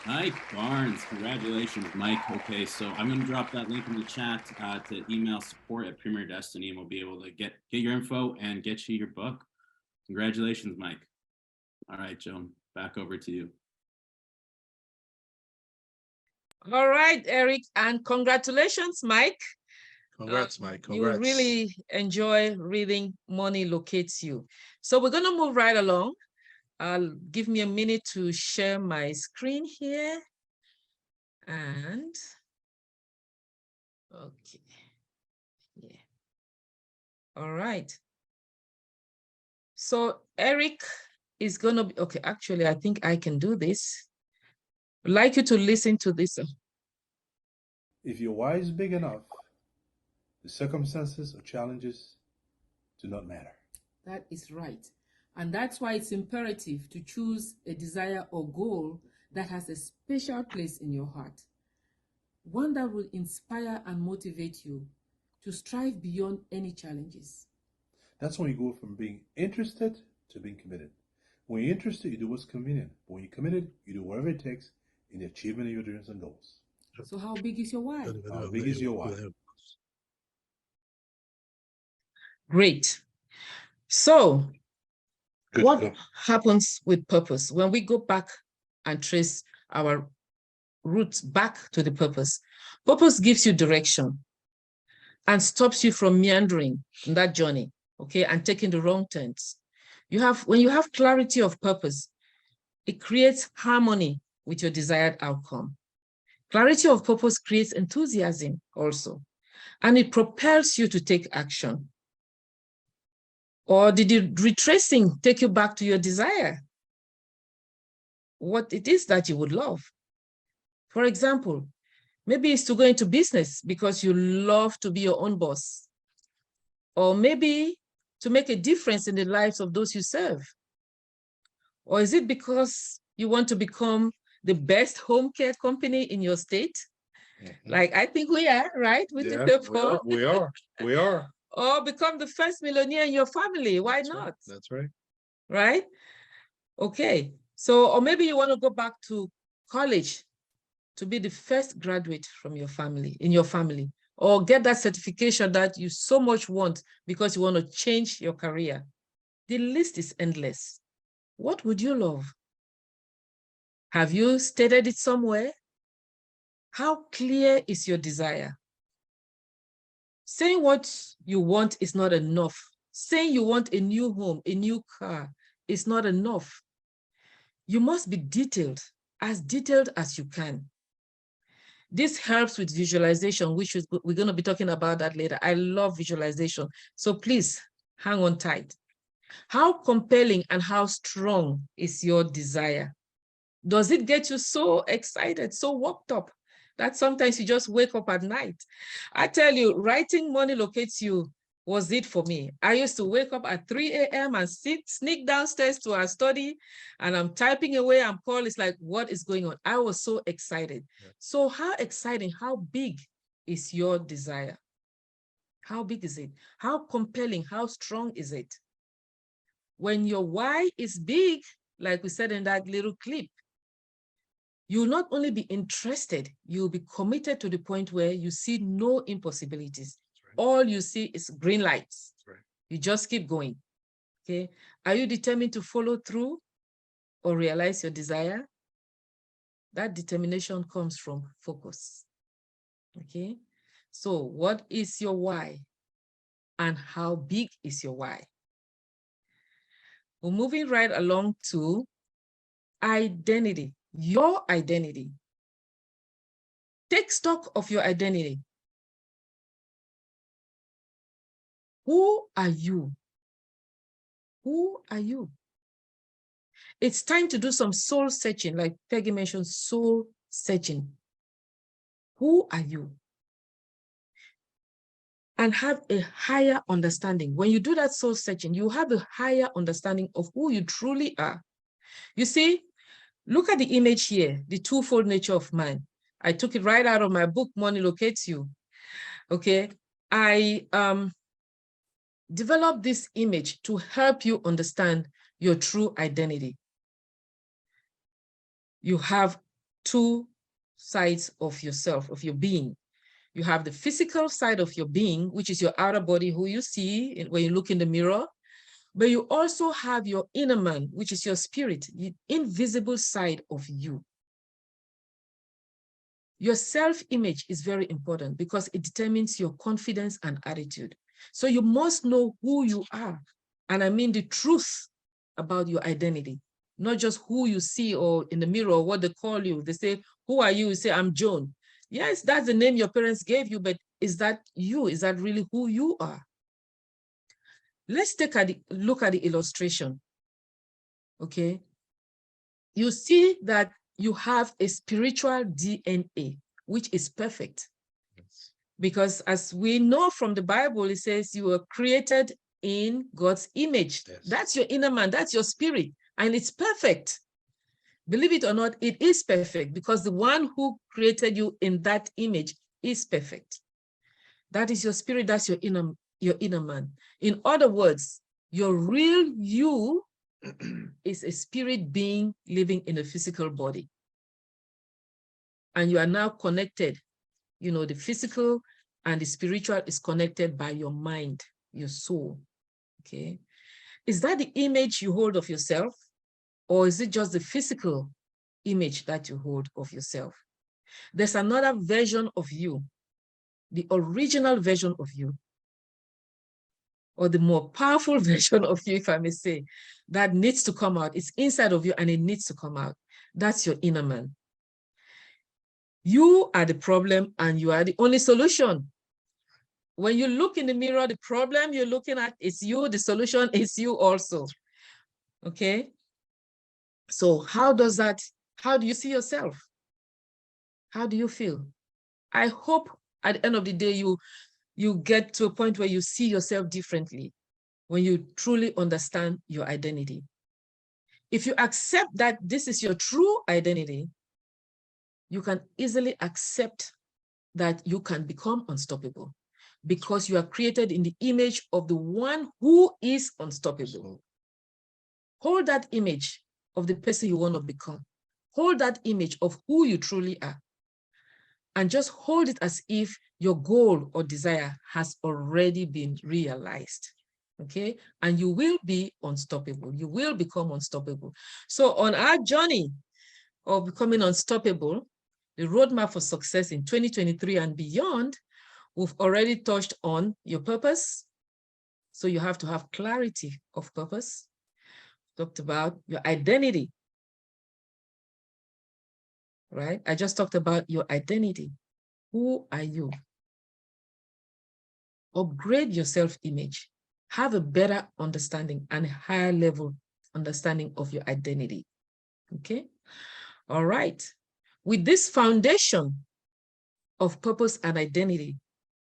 Speaker 3: Mike Barnes, congratulations, Mike. Okay, so I'm going to drop that link in the chat to email support@PremierDestiny, and we'll be able to get your info and get you your book. Congratulations, Mike. All right, Joan, back over to you.
Speaker 1: All right, Eric, and congratulations, Mike.
Speaker 2: Congrats, Mike. Congrats.
Speaker 1: You really enjoy reading Money Locates You. So we're going to move right along. Give me a minute to share my screen here. And, okay, yeah. All right. So Eric is going to be, okay, actually, I think I can do this. I'd like you to listen to this.
Speaker 6: If your why is big enough, the circumstances or challenges do not matter.
Speaker 7: That is right. And that's why it's imperative to choose a desire or goal that has a special place in your heart. One that will inspire and motivate you to strive beyond any challenges.
Speaker 6: That's when you go from being interested to being committed. When you're interested, you do what's convenient. But when you're committed, you do whatever it takes in the achievement of your dreams and goals.
Speaker 7: So how big is your why?
Speaker 6: How big is your why?
Speaker 1: Great. So
Speaker 2: Good
Speaker 1: what
Speaker 2: stuff.
Speaker 1: happens with purpose? When we go back and trace our roots back to the purpose, purpose gives you direction and stops you from meandering in that journey, okay, and taking the wrong turns. When you have clarity of purpose, it creates harmony with your desired outcome. Clarity of purpose creates enthusiasm also, and it propels you to take action. Or did the retracing take you back to your desire? What it is that you would love? For example, maybe it's to go into business because you love to be your own boss. Or maybe to make a difference in the lives of those you serve. Or is it because you want to become the best home care company in your state?
Speaker 2: Mhm.
Speaker 1: Like I think we are, right?
Speaker 2: Yeah, we are.
Speaker 1: Or become the first millionaire in your family. Why
Speaker 2: That's
Speaker 1: not?
Speaker 2: right. That's right.
Speaker 1: Right? Okay. So, or maybe you want to go back to college to be the first graduate from your family, in your family, or get that certification that you so much want because you want to change your career. The list is endless. What would you love? Have you stated it somewhere? How clear is your desire? Saying what you want is not enough. Saying you want a new home, a new car is not enough. You must be detailed as you can. This helps with visualization, which is, we're going to be talking about that later. I love visualization. So please hang on tight. How compelling and how strong is your desire? Does it get you so excited, so worked up that sometimes you just wake up at night? I tell you, writing Money Locates You was it for me. I used to wake up at 3 a.m. and sneak downstairs to our study, and I'm typing away. I'm calling. It's like, what is going on? I was so excited. Yeah. So how exciting, how big is your desire? How big is it? How compelling, how strong is it? When your why is big, like we said in that little clip, You will not only be interested, you'll be committed to the point where you see no impossibilities.
Speaker 2: Right.
Speaker 1: All you see is green lights.
Speaker 2: Right.
Speaker 1: You just keep going. Okay. Are you determined to follow through or realize your desire? That determination comes from focus. Okay. So what is your why? And how big is your why? We're moving right along to identity, your identity. Take stock of your identity. Who are you? Who are you? It's time to do some soul searching, like Peggy mentioned, soul searching. Who are you? And have a higher understanding. When you do that soul searching, you have a higher understanding of who you truly are. You see, look at the image here, the twofold nature of man. I took it right out of my book, Money Locates You. Okay. I developed this image to help you understand your true identity. You have two sides of yourself, of your being. You have the physical side of your being, which is your outer body, who you see when you look in the mirror. But you also have your inner man, which is your spirit, the invisible side of you. Your self-image is very important because it determines your confidence and attitude. So you must know who you are. And I mean the truth about your identity, not just who you see or in the mirror or what they call you. They say, who are you? You say, I'm Joan. Yes, that's the name your parents gave you, but is that you? Is that really who you are? Let's take a look at the illustration. Okay. You see that you have a spiritual DNA, which is perfect.
Speaker 2: Yes.
Speaker 1: Because as we know from the Bible, it says you were created in God's image.
Speaker 2: Yes.
Speaker 1: That's your inner man, that's your spirit, and it's perfect. Believe it or not, it is perfect because the one who created you in that image is perfect. That is your spirit, that's your inner man. In other words, your real you is a spirit being living in a physical body. And you are now connected. You know, the physical and the spiritual is connected by your mind, your soul. Okay. Is that the image you hold of yourself? Or is it just the physical image that you hold of yourself? There's another version of you, the original version of you, or the more powerful version of you, if I may say, that needs to come out. It's inside of you and it needs to come out. That's your inner man. You are the problem and you are the only solution. When you look in the mirror, the problem you're looking at is you, the solution is you also. Okay? So how do you see yourself? How do you feel? I hope at the end of the day, you get to a point where you see yourself differently when you truly understand your identity. If you accept that this is your true identity, you can easily accept that you can become unstoppable because you are created in the image of the one who is unstoppable. Hold that image of the person you want to become. Hold that image of who you truly are. And just hold it as if your goal or desire has already been realized. Okay? And you will be unstoppable. You will become unstoppable. So on our journey of becoming unstoppable, the roadmap for success in 2023 and beyond, we've already touched on your purpose. So you have to have clarity of purpose. Talked about your identity, right? I just talked about your identity. Who are you? Upgrade your self-image. Have a better understanding and a higher level understanding of your identity. Okay? All right. With this foundation of purpose and identity,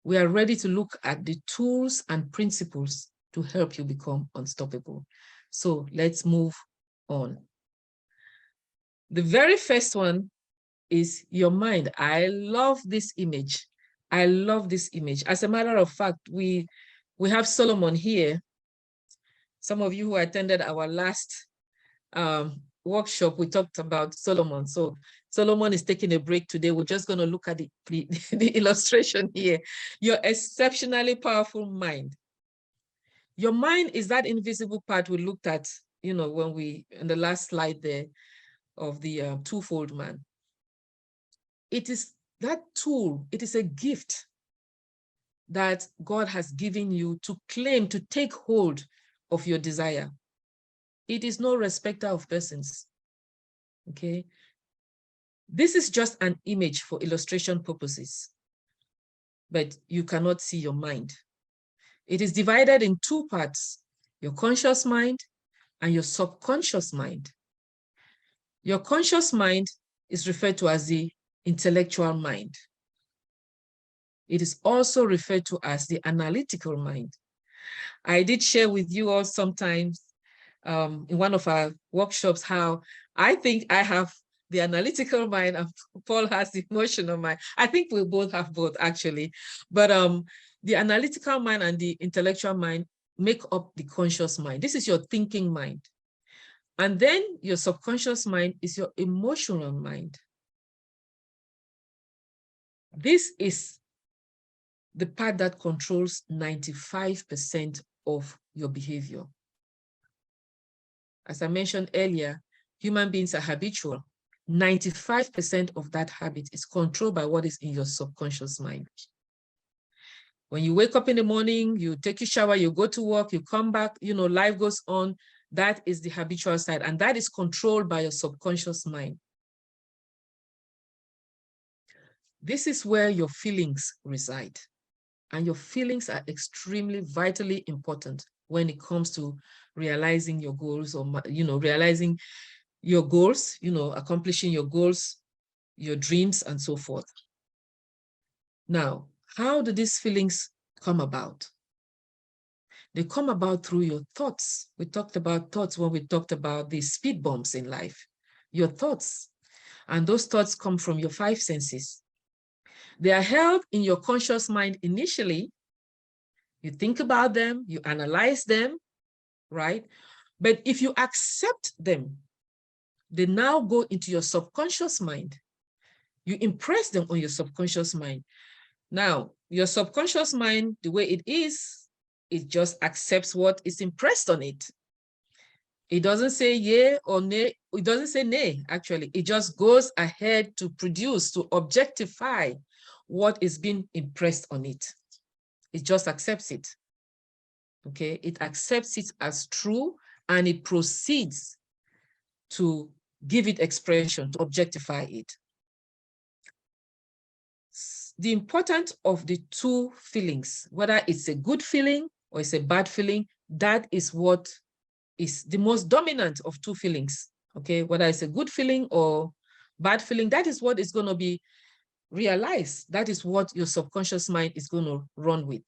Speaker 1: we are ready to look at the tools and principles to help you become unstoppable. So let's move on. The very first one is your mind. I love this image. I love this image. As a matter of fact, we have Solomon here. Some of you who attended our last workshop, we talked about Solomon. So Solomon is taking a break today. We're just going to look at the illustration here. Your exceptionally powerful mind. Your mind is that invisible part we looked at, when we, in the last slide there of the twofold man. It is that tool, it is a gift that God has given you to claim, to take hold of your desire. It is no respecter of persons, okay? This is just an image for illustration purposes, but you cannot see your mind. It is divided in two parts, your conscious mind and your subconscious mind. Your conscious mind is referred to as the intellectual mind. It is also referred to as the analytical mind. I did share with you all sometimes in one of our workshops how I think I have the analytical mind and Paul has the emotional mind. I think we both have both actually, but the analytical mind and the intellectual mind make up the conscious mind. This is your thinking mind. And then your subconscious mind is your emotional mind. This is the part that controls 95% of your behavior. As I mentioned earlier, human beings are habitual. 95% of that habit is controlled by what is in your subconscious mind. When you wake up in the morning, you take a shower, you go to work, you come back, life goes on. That is the habitual side, and that is controlled by your subconscious mind. This is where your feelings reside. And your feelings are extremely vitally important when it comes to realizing your goals or, realizing your goals, accomplishing your goals, your dreams, and so forth. Now, how do these feelings come about? They come about through your thoughts. We talked about thoughts when we talked about the speed bumps in life, your thoughts. And those thoughts come from your five senses. They are held in your conscious mind initially. You think about them, you analyze them, right? But if you accept them, they now go into your subconscious mind. You impress them on your subconscious mind. Now, your subconscious mind, the way it is, it just accepts what is impressed on it. It doesn't say yay or nay. It doesn't say nay, actually. It just goes ahead to produce, to objectify what is being impressed on it. It just accepts it. Okay, it accepts it as true and it proceeds to give it expression, to objectify it. The importance of the two feelings, whether it's a good feeling or it's a bad feeling, that is what is the most dominant of two feelings. Okay, whether it's a good feeling or bad feeling, that is what is going to be realized. That is what your subconscious mind is going to run with.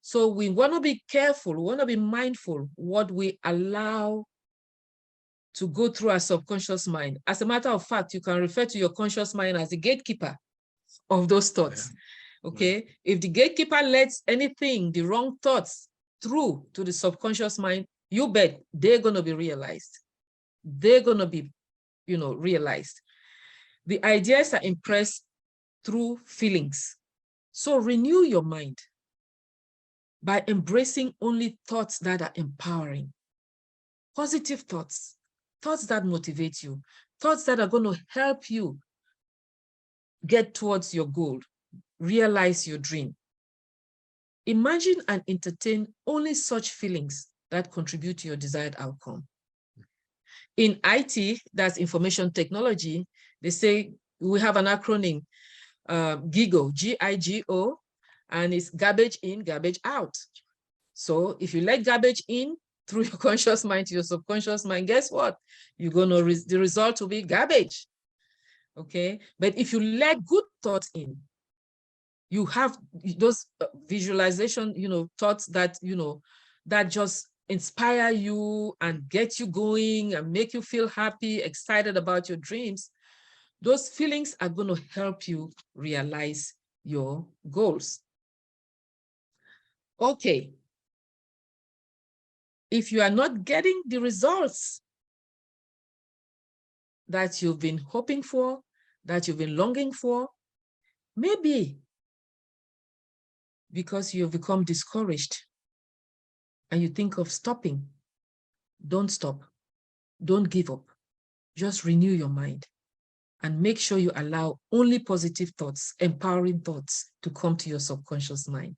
Speaker 1: So we want to be careful, we want to be mindful what we allow to go through our subconscious mind. As a matter of fact, you can refer to your conscious mind as the gatekeeper of those thoughts. Yeah. Okay, yeah. If the gatekeeper lets anything, the wrong thoughts through to the subconscious mind, you bet they're going to be realized. They're going to be, realized. The ideas are impressed through feelings. So renew your mind by embracing only thoughts that are empowering, positive thoughts, thoughts that motivate you, thoughts that are going to help you get towards your goal, realize your dream. Imagine and entertain only such feelings that contribute to your desired outcome. In IT, that's information technology, they say we have an acronym, GIGO, G-I-G-O, and it's garbage in, garbage out. So if you let garbage in through your conscious mind to your subconscious mind, guess what? You're going to, the result will be garbage. Okay. But if you let good thoughts in, you have those visualization, thoughts that, that just inspire you and get you going and make you feel happy, excited about your dreams. Those feelings are going to help you realize your goals. Okay. If you are not getting the results that you've been hoping for, that you've been longing for, maybe because you've become discouraged and you think of stopping. Don't stop. Don't give up. Just renew your mind and make sure you allow only positive thoughts, empowering thoughts to come to your subconscious mind.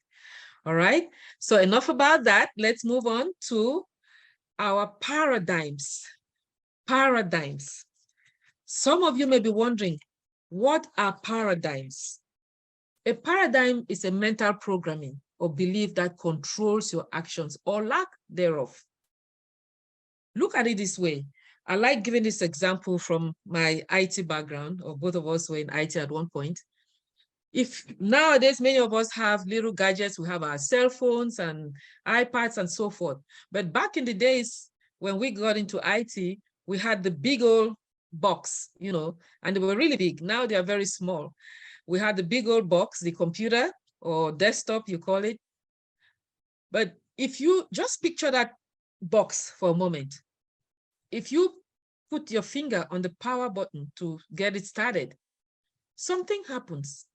Speaker 1: All right. So enough about that. Let's move on to our paradigms. Paradigms. Some of you may be wondering, what are paradigms? A paradigm is a mental programming or belief that controls your actions or lack thereof. Look at it this way. I like giving this example from my IT background, or both of us were in IT at one point. If nowadays, many of us have little gadgets, we have our cell phones and iPads and so forth. But back in the days when we got into IT, we had the big old box, you know, and they were really big. Now they are very small. We had the big old box, the computer or desktop, you call it. But if you just picture that box for a moment, if you put your finger on the power button to get it started, something happens.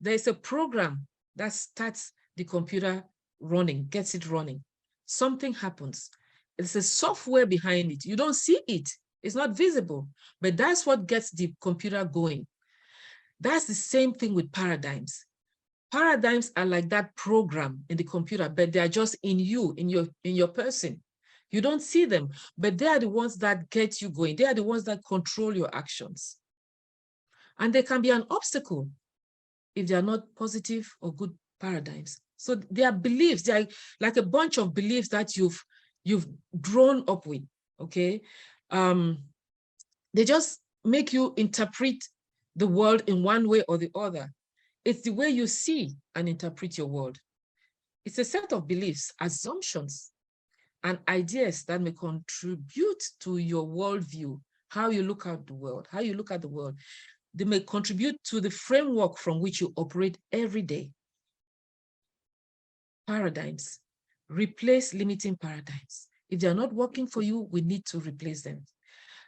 Speaker 1: There's a program that starts the computer running, gets it running. Something happens. It's a software behind it. You don't see it. It's not visible, but that's what gets the computer going. That's the same thing with paradigms. Paradigms are like that program in the computer, but they are just in you, in your person. You don't see them, but they are the ones that get you going. They are the ones that control your actions. And they can be an obstacle if they are not positive or good paradigms. So they are beliefs. They are like a bunch of beliefs that you've grown up with, okay? They just make you interpret the world in one way or the other. It's the way you see and interpret your world. It's a set of beliefs, assumptions, and ideas that may contribute to your worldview, how you look at the world, how you look at the world. They may contribute to the framework from which you operate every day. Paradigms. Replace limiting paradigms. If they're not working for you, we need to replace them.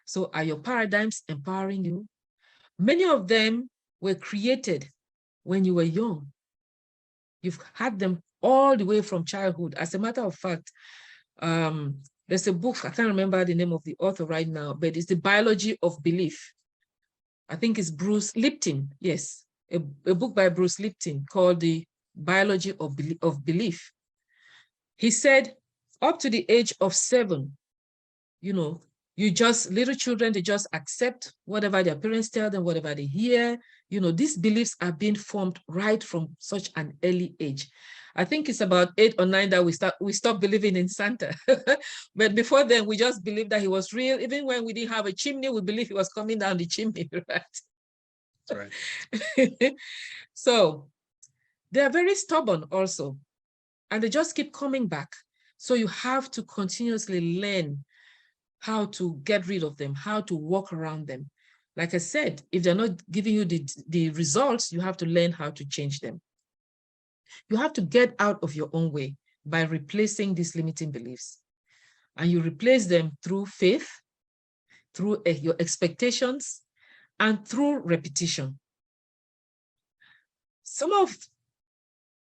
Speaker 1: So are your paradigms empowering you? Many of them were created when you were young. You've had them all the way from childhood. As a matter of fact, there's a book, I can't remember the name of the author right now, but it's The Biology of Belief. I think it's Bruce Lipton, yes, a book by Bruce Lipton called The Biology of Belief. He said, up to the age of 7, you know, little children, they just accept whatever their parents tell them, whatever they hear. You know, these beliefs are being formed right from such an early age. I think it's about 8 or 9 that we stop believing in Santa. But before then, we just believed that he was real. Even when we didn't have a chimney, we believed he was coming down the chimney, right?
Speaker 2: That's right.
Speaker 1: So they are very stubborn also, and they just keep coming back. So you have to continuously learn how to get rid of them, how to walk around them. Like I said, if they're not giving you the results, you have to learn how to change them. You have to get out of your own way by replacing these limiting beliefs. And you replace them through faith, through your expectations, and through repetition.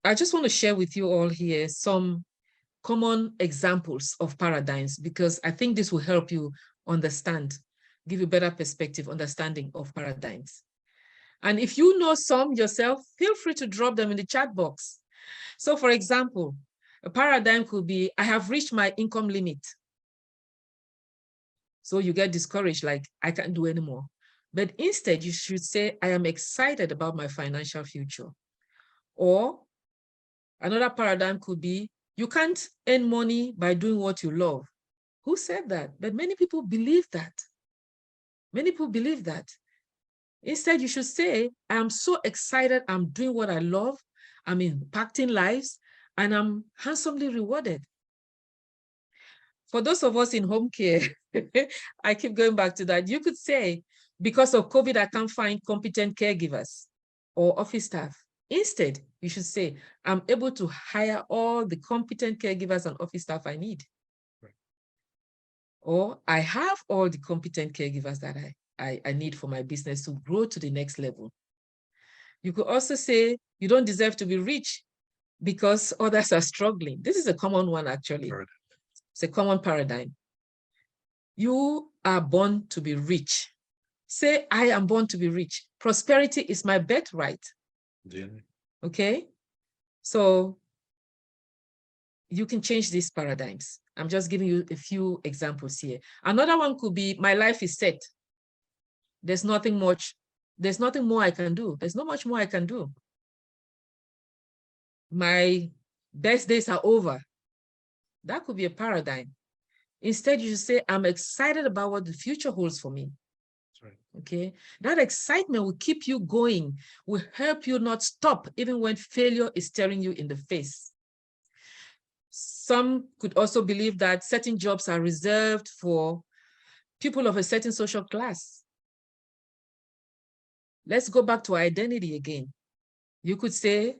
Speaker 1: I just want to share with you all here some common examples of paradigms, because I think this will help you understand, give you better perspective, understanding of paradigms. And if you know some yourself, feel free to drop them in the chat box. So for example, a paradigm could be, I have reached my income limit. So you get discouraged, like, I can't do anymore. But instead, you should say, I am excited about my financial future. Or another paradigm could be, you can't earn money by doing what you love. Who said that? But many people believe that. Many people believe that. Instead, you should say, I am so excited, I'm doing what I love, I'm impacting lives, and I'm handsomely rewarded. For those of us in home care, I keep going back to that. You could say, because of COVID, I can't find competent caregivers or office staff. Instead, you should say, I'm able to hire all the competent caregivers and office staff I need.
Speaker 2: Right.
Speaker 1: or I have all the competent caregivers that I need for my business to grow to the next level. You could also say you don't deserve to be rich because others are struggling. This is a common one, actually. It's a common paradigm. You are born to be rich. Say, I am born to be rich. Prosperity is my birthright.
Speaker 2: Yeah.
Speaker 1: Okay? So you can change these paradigms. I'm just giving you a few examples here. Another one could be, my life is set. There's nothing more I can do. There's not much more I can do. My best days are over. That could be a paradigm. Instead, you should say, I'm excited about what the future holds for me.
Speaker 2: That's right.
Speaker 1: Okay, that excitement will keep you going, will help you not stop, even when failure is staring you in the face. Some could also believe that certain jobs are reserved for people of a certain social class. Let's go back to identity again. You could say,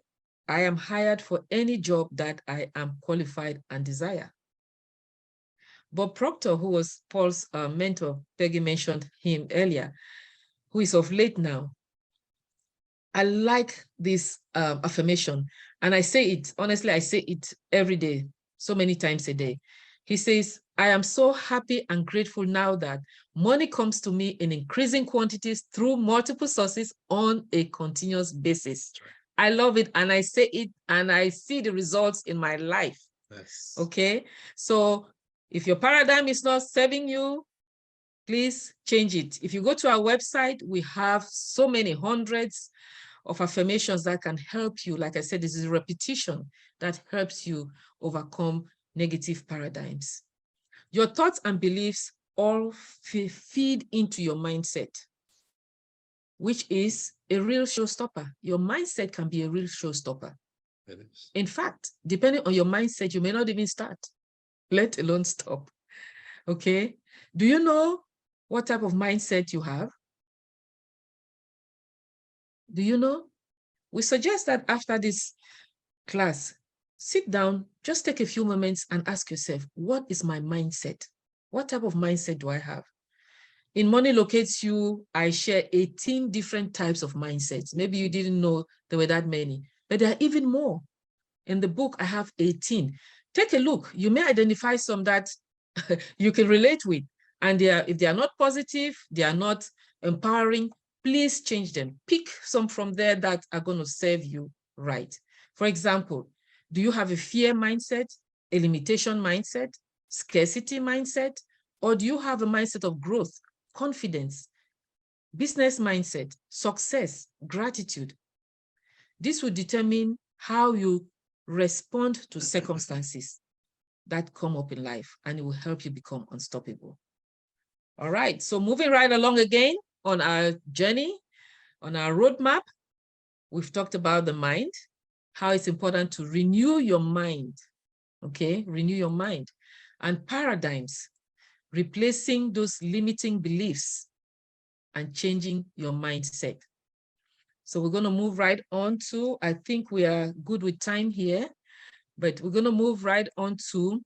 Speaker 1: I am hired for any job that I am qualified and desire. Bob Proctor, who was Paul's mentor, Peggy mentioned him earlier, who is of late now. I like this affirmation, and I say it, honestly, I say it every day, so many times a day. He says, I am so happy and grateful now that money comes to me in increasing quantities through multiple sources on a continuous basis. I love it, and I say it, and I see the results in my life.
Speaker 2: Yes.
Speaker 1: Okay, so if your paradigm is not serving you, please change it. If you go to our website, we have so many hundreds of affirmations that can help you. Like I said, this is repetition that helps you overcome negative paradigms. Your thoughts and beliefs all feed into your mindset, which is a real showstopper. Your mindset can be a real showstopper.
Speaker 2: It is.
Speaker 1: In fact, depending on your mindset, you may not even start, let alone stop. Okay? Do you know what type of mindset you have? Do you know? We suggest that after this class, sit down, just take a few moments and ask yourself, what is my mindset? What type of mindset do I have? In Money Locates You, I share 18 different types of mindsets. Maybe you didn't know there were that many, but there are even more. In the book, I have 18. Take a look. You may identify some that you can relate with. And if they are not positive, they are not empowering, please change them. Pick some from there that are going to serve you right. For example, do you have a fear mindset, a limitation mindset, scarcity mindset, or do you have a mindset of growth, confidence, business mindset, success, gratitude? This will determine how you respond to circumstances that come up in life, and it will help you become unstoppable. All right, so moving right along again on our journey, on our roadmap, we've talked about the mind, how it's important to renew your mind, okay? Renew your mind. And paradigms, replacing those limiting beliefs and changing your mindset. So we're going to move right on to, I think we are good with time here, but we're going to move right on to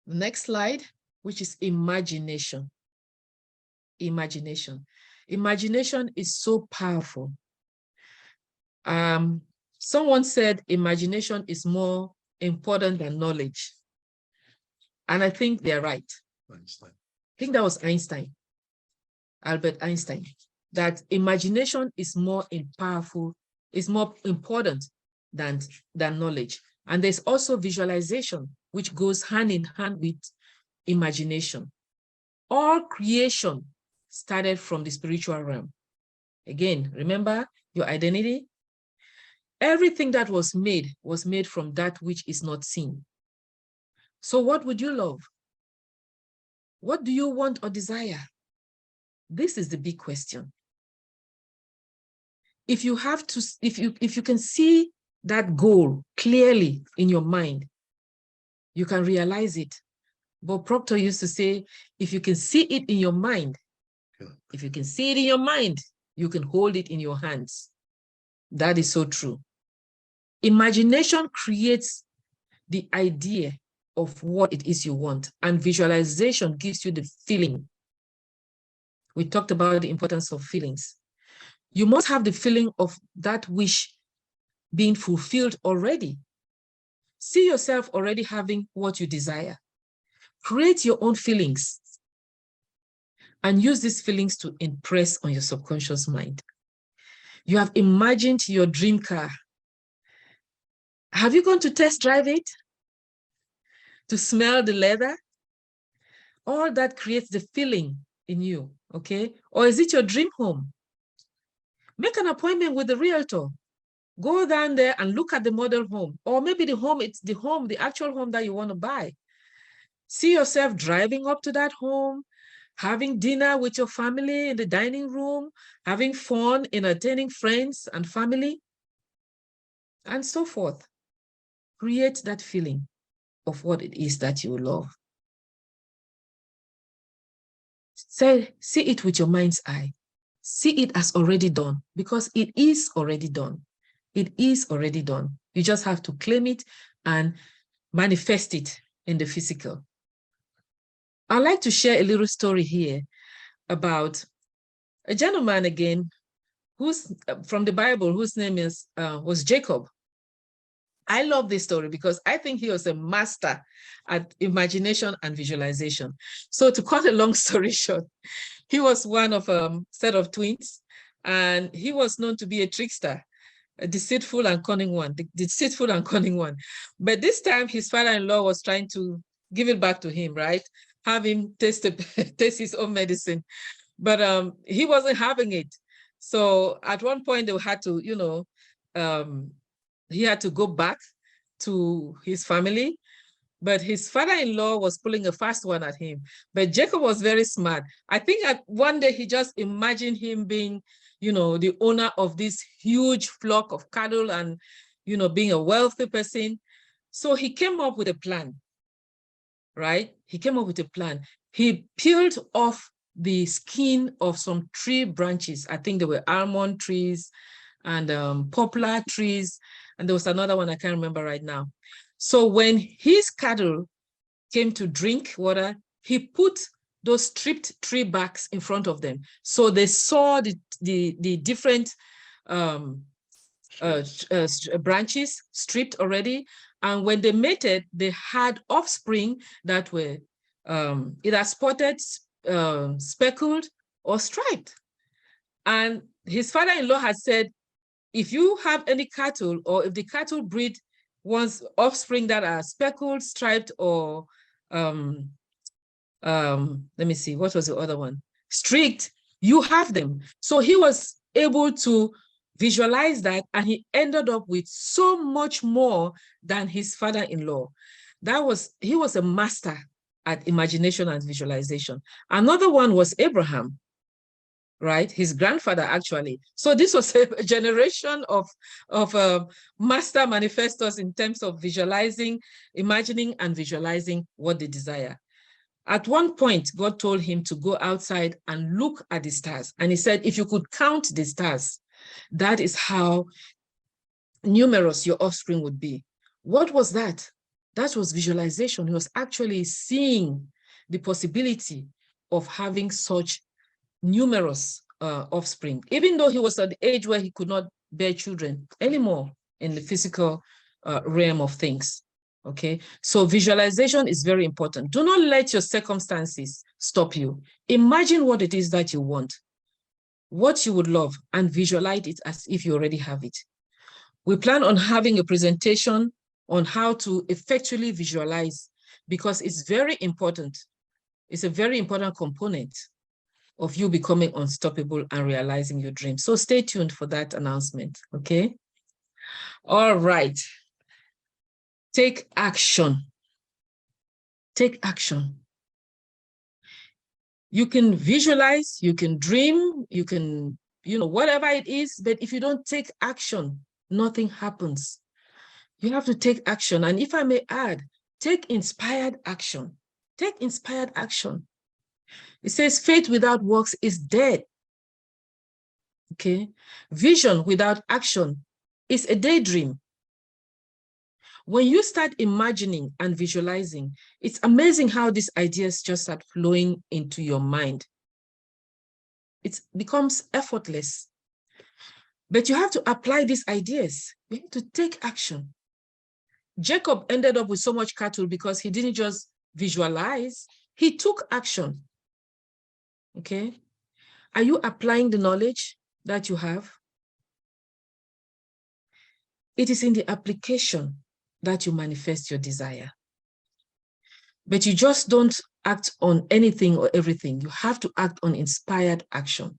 Speaker 1: the next slide, which is imagination. Imagination. Imagination is so powerful. Someone said imagination is more important than knowledge. And I think they're right.
Speaker 2: Einstein.
Speaker 1: I think that was Einstein, Albert Einstein, that imagination is more powerful, is more important than knowledge. And there's also visualization, which goes hand in hand with imagination. All creation started from the spiritual realm. Again, remember your identity? Everything that was made from that which is not seen. So what would you love? What do you want or desire? This is the big question. If you have to, if you can see that goal clearly in your mind, you can realize it. Bob Proctor used to say, if you can see it in your mind, if you can see it in your mind, you can hold it in your hands. That is so true. Imagination creates the idea of what it is you want. And visualization gives you the feeling. We talked about the importance of feelings. You must have the feeling of that wish being fulfilled already. See yourself already having what you desire. Create your own feelings and use these feelings to impress on your subconscious mind. You have imagined your dream car. Have you gone to test drive it? To smell the leather? All that creates the feeling in you, okay? Or is it your dream home? Make an appointment with the realtor. Go down there and look at the model home, or maybe the home, it's the home, the actual home that you want to buy. See yourself driving up to that home, having dinner with your family in the dining room, having fun, entertaining friends and family, and so forth. Create that feeling of what it is that you love. See it with your mind's eye. See it as already done, because it is already done. It is already done. You just have to claim it and manifest it in the physical. I'd like to share a little story here about a gentleman again, who's from the Bible, whose name was Jacob. I love this story because I think he was a master at imagination and visualization. So to cut a long story short, he was one of a set of twins, and he was known to be a trickster, a deceitful and cunning one, the deceitful and cunning one. But this time his father-in-law was trying to give it back to him, right? Have him taste his own medicine. But he wasn't having it. So at one point they had to, he had to go back to his family, but his father-in-law was pulling a fast one at him. But Jacob was very smart. I think at one day he just imagined him being, the owner of this huge flock of cattle and, being a wealthy person. So he came up with a plan, right? He came up with a plan. He peeled off the skin of some tree branches. I think there were almond trees and poplar trees, and there was another one I can't remember right now. So when his cattle came to drink water, he put those stripped tree barks in front of them. So they saw the different branches stripped already. And when they mated, they had offspring that were either spotted, speckled, or striped. And his father-in-law had said, if you have any cattle, or if the cattle breed one's offspring that are speckled, striped, or let me see, what was the other one? Streaked, you have them. So he was able to visualize that, and he ended up with so much more than his father-in-law. He was a master at imagination and visualization. Another one was Abraham, right? His grandfather, actually. So this was a generation of master manifestors in terms of visualizing, imagining, and visualizing what they desire. At one point, God told him to go outside and look at the stars. And he said, if you could count the stars, that is how numerous your offspring would be. What was that? That was visualization. He was actually seeing the possibility of having such numerous offspring, even though he was at the age where he could not bear children anymore in the physical realm of things. Okay, so visualization is very important. Do not let your circumstances stop you. Imagine what it is that you want, what you would love, and visualize it as if you already have it. We plan on having a presentation on how to effectually visualize, because it's very important. It's a very important component of you becoming unstoppable and realizing your dreams. So stay tuned for that announcement, okay? All right. Take action. Take action. You can visualize, you can dream, you can, whatever it is, but if you don't take action, nothing happens. You have to take action. And if I may add, take inspired action. Take inspired action. It says faith without works is dead. Okay. Vision without action is a daydream. When you start imagining and visualizing, it's amazing how these ideas just start flowing into your mind. It becomes effortless. But you have to apply these ideas. You have to take action. Jacob ended up with so much cattle because he didn't just visualize, he took action. Okay? Are you applying the knowledge that you have? It is in the application that you manifest your desire. But you just don't act on anything or everything. You have to act on inspired action.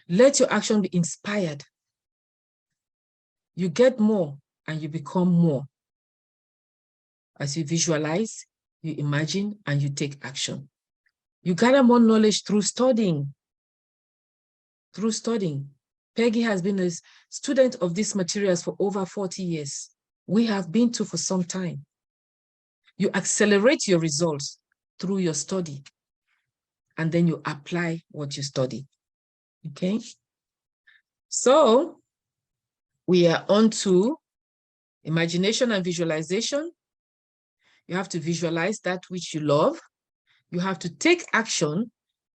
Speaker 1: Let your action be inspired. You get more and you become more. As you visualize, you imagine, and you take action. You gather more knowledge through studying. Through studying. Peggy has been a student of these materials for over 40 years. We have been to for some time. You accelerate your results through your study, and then you apply what you study. Okay? So we are on to imagination and visualization. You have to visualize that which you love. You have to take action,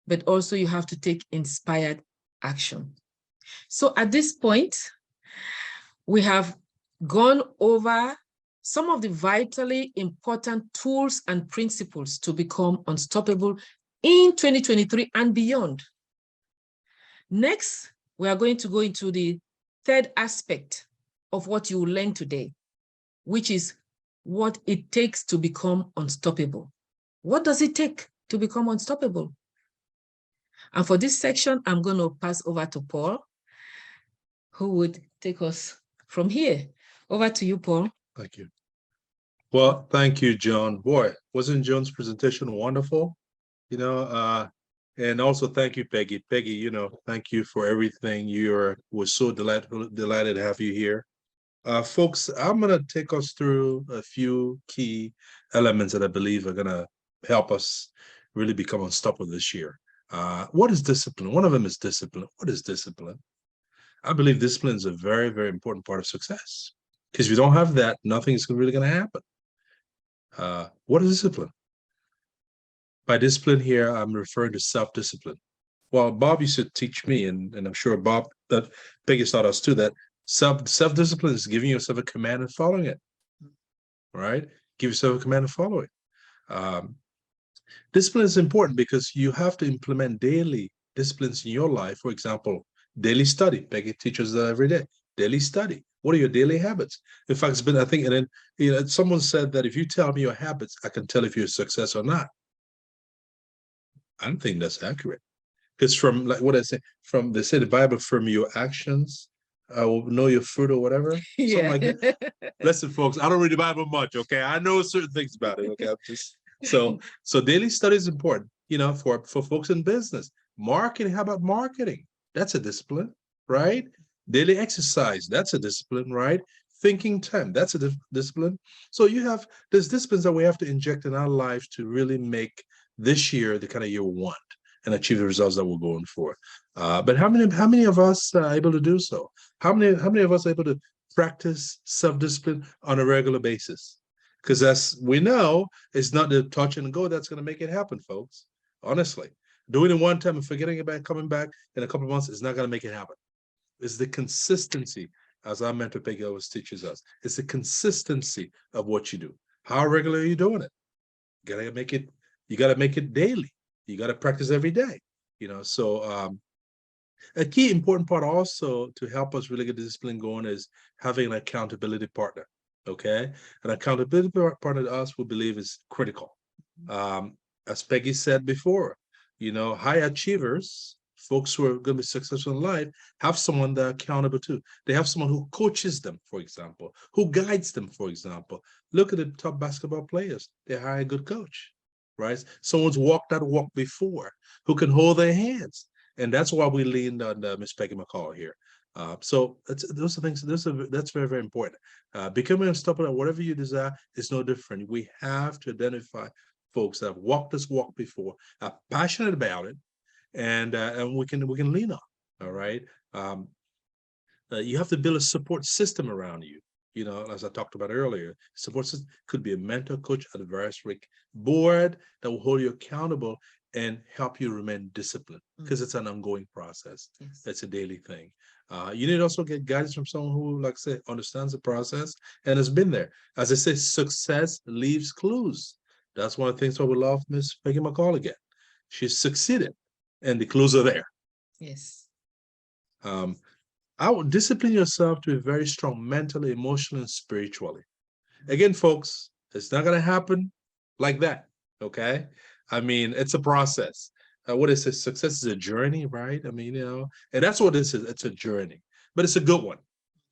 Speaker 1: but also you have to take inspired action. So at this point, we have gone over some of the vitally important tools and principles to become unstoppable in 2023 and beyond. Next, we are going to go into the third aspect of what you will learn today, which is what it takes to become unstoppable. What does it take to become unstoppable? And for this section, I'm going to pass over to Paul, who would take us from here. Over to you, Paul.
Speaker 2: Thank you. Well, thank you, Joan. Boy, wasn't Joan's presentation wonderful? And also thank you, Peggy. Peggy, thank you for everything. We're so delighted to have you here. Folks, I'm going to take us through a few key elements that I believe are going to help us really become unstoppable this year. What is discipline? One of them is discipline. What is discipline? I believe discipline is a very, very important part of success. Because if you don't have that, nothing is really going to happen. What is discipline? By discipline here, I'm referring to self-discipline. Well, Bob used to teach me, and I'm sure Bob, that Peggy taught us too, that self-discipline is giving yourself a command and following it. Right? Give yourself a command and follow it. Discipline is important because you have to implement daily disciplines in your life. For example, daily study. Peggy teaches that every day. Daily study. What are your daily habits? In fact, it's been, I think, and then someone said that if you tell me your habits, I can tell if you're a success or not. I don't think that's accurate. Because from, like what I say, they say the Bible, from your actions, I will know your fruit or whatever.
Speaker 1: Yeah.
Speaker 2: Something like that. Listen, folks, I don't read the Bible much, okay? I know certain things about it, okay? I'm just so daily study is important, for folks in business. Marketing, how about marketing? That's a discipline, right? Daily exercise, that's a discipline, right? Thinking time, that's a discipline. So there's disciplines that we have to inject in our lives to really make this year the kind of year we want and achieve the results that we're going for. But how many of us are able to do so? How many of us are able to practice self-discipline on a regular basis? Because as we know, it's not the touch and go that's going to make it happen, folks. Honestly, doing it one time and forgetting about it, coming back in a couple of months is not going to make it happen. It's the consistency, as our mentor Peggy always teaches us. It's the consistency of what you do. How regularly are you doing it? You gotta make it daily. You got to practice every day. So a key important part also to help us really get the discipline going is having an accountability partner. Okay, an accountability partner to us, we believe, is critical. As Peggy said before, high achievers, folks who are going to be successful in life, have someone they're accountable to. They have someone who coaches them, for example, who guides them, for example. Look at the top basketball players. They hire a good coach, right? Someone's walked that walk before, who can hold their hands. And that's why we leaned on Miss Peggy McCall here. So those are things. That's very, very important. Becoming unstoppable at whatever you desire is no different. We have to identify folks that have walked this walk before, are passionate about it, and we can lean on. All right. You have to build a support system around you. you know, as I talked about earlier. Support system could be a mentor, coach, advisory board that will hold you accountable and help you remain disciplined, because it's an ongoing process.
Speaker 1: Yes.
Speaker 2: It's a daily thing. You need to also get guidance from someone who, like I say, understands the process and has been there. As I say, success leaves clues. That's one of the things why we love Miss Peggy McCall again. She succeeded, and the clues are there.
Speaker 1: Yes.
Speaker 2: I would discipline yourself to be very strong mentally, emotionally, and spiritually. Again, folks, it's not going to happen like that. Okay. I mean, it's a process. What is it? Success is a journey, right? I mean, you know, and that's what this is. It's a journey, but it's a good one.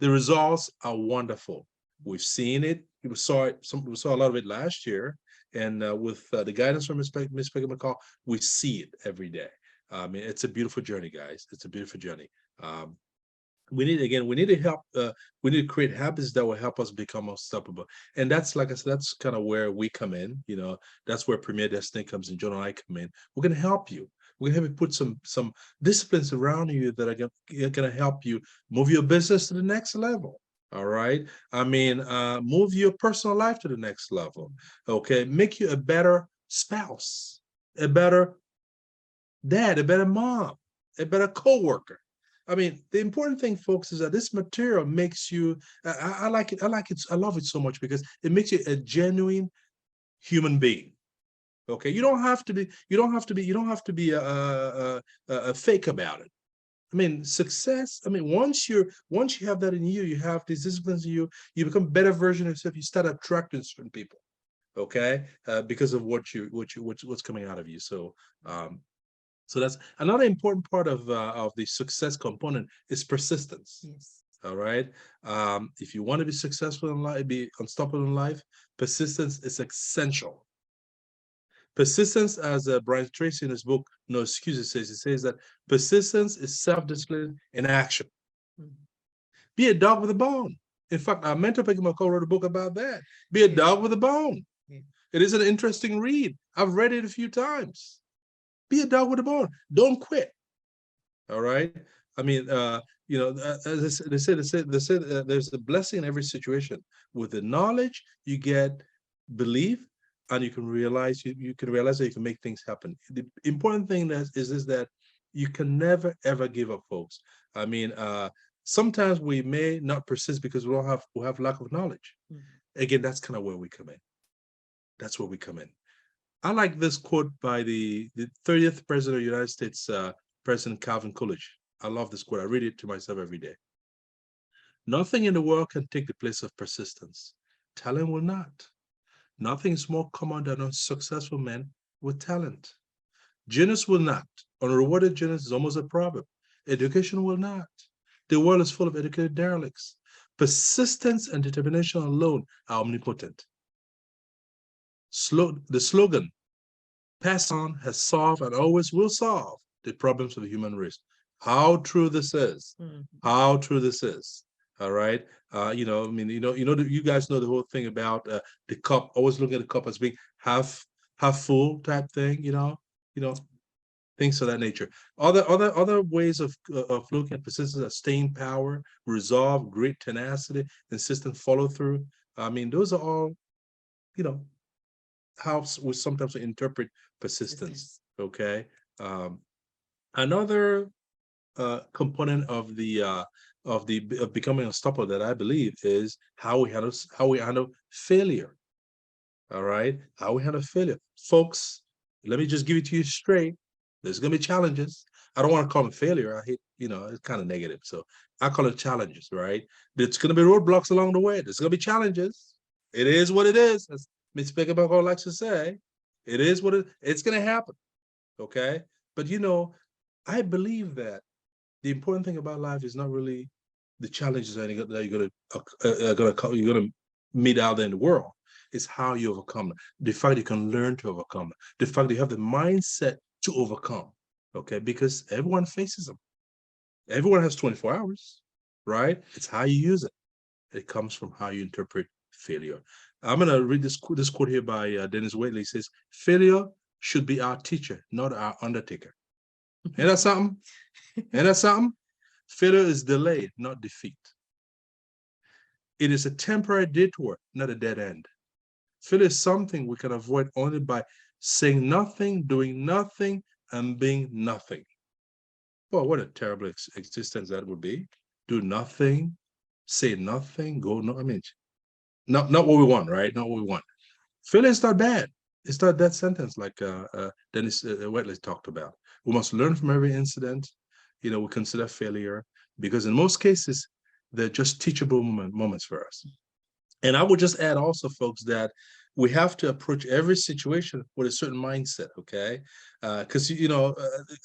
Speaker 2: The results are wonderful. We've seen it. We saw it. We saw a lot of it last year, and with the guidance from Miss Peggy McCall, we see it every day. I mean, it's a beautiful journey, guys. It's a beautiful journey. We need to help. We need to create habits that will help us become unstoppable. And that's, like I said, that's kind of where we come in. You know, that's where Premier Destiny comes in. John and I come in. We're going to help you. We're going to help you put some disciplines around you that are going to help you move your business to the next level. All right. I mean, move your personal life to the next level. Okay. Make you a better spouse, a better dad, a better mom, a better coworker. I mean, the important thing, folks, is that this material makes you, I like it. I love it so much because it makes you a genuine human being. Okay. You don't have to be a fake about it. I mean, success. I mean, once you have that in you, you have these disciplines in you, you become a better version of yourself. You start attracting certain people. Okay. Because of what's coming out of you. So that's another important part of the success component is persistence.
Speaker 1: Yes.
Speaker 2: All right. If you want to be successful in life, be unstoppable in life, persistence is essential. Persistence, as Brian Tracy in his book No Excuses says that persistence is self-discipline in action. Be a dog with a bone. In fact, our mentor Peggy McCall wrote a book about that. Be a dog with a bone. It is an interesting read. I've read it a few times. Be a dog with a bone. Don't quit. All right. I mean, you know, as they say, there's a blessing in every situation. With the knowledge, you get belief, and you can realize that you can make things happen. The important thing is that you can never ever give up, folks. I mean, sometimes we may not persist because we have lack of knowledge. Again, that's kind of where we come in. That's where we come in. I like this quote by the 30th President of the United States, President Calvin Coolidge. I love this quote. I read it to myself every day. Nothing in the world can take the place of persistence. Talent will not. Nothing is more common than unsuccessful men with talent. Genius will not. Unrewarded genius is almost a problem. Education will not. The world is full of educated derelicts. Persistence and determination alone are omnipotent. The slogan, pass on, has solved and always will solve the problems of the human race. How true this is. How true this is. All right. You know, I mean, you guys know the whole thing about the cup, always looking at the cup as being half full type thing, you know, things of that nature. Other ways of looking at persistence are staying power, resolve, great tenacity, insistent follow through. I mean, those are all, you know, how we sometimes interpret persistence. Okay. Another component of becoming unstoppable that I believe is how we handle failure. All right, how we handle failure, folks. Let me just give it to you straight. There's gonna be challenges. I don't want to call them failure. I hate, it's kind of negative, so I call it challenges. Right? There's gonna be roadblocks along the way. There's gonna be challenges. It is what it is. As Ms. Pickerbuckle likes to say, it is what it's gonna happen. Okay, but I believe that the important thing about life is not really the challenges that you're gonna meet out there in the world. It's how you overcome them. The fact you can learn to overcome them. The fact that you have the mindset to overcome. Okay, because everyone faces them. Everyone has 24 hours, right? It's how you use it. It comes from how you interpret failure. I'm gonna read this quote here by Dennis Waitley. It says, "Failure should be our teacher, not our undertaker." Ain't that something? Ain't that something? Failure is delay, not defeat. It is a temporary detour, not a dead end. Failure is something we can avoid only by saying nothing, doing nothing, and being nothing. Well, what a terrible existence that would be. Do nothing, say nothing, go no. I mean, not what we want, right? Not what we want. Failure is not bad. It's not that sentence like Dennis Wetley talked about. We must learn from every incident. We consider failure because in most cases, they're just teachable moments for us. And I would just add also, folks, that we have to approach every situation with a certain mindset, okay? Because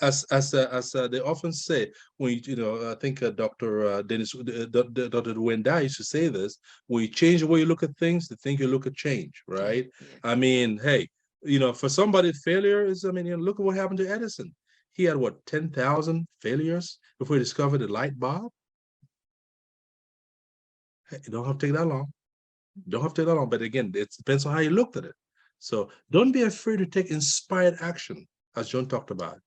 Speaker 2: as they often say, when I think Dr. Dr. Wendell used to say this: when you change the way you look at things, the thing you look at change, right?
Speaker 1: Yeah.
Speaker 2: I mean, hey, for somebody, failure is. I mean, look at what happened to Edison. He had what 10,000 failures before he discovered the light bulb. Hey, it don't have to take that long. Don't have to take that long, but again, it depends on how you looked at it. So don't be afraid to take inspired action, as John talked about,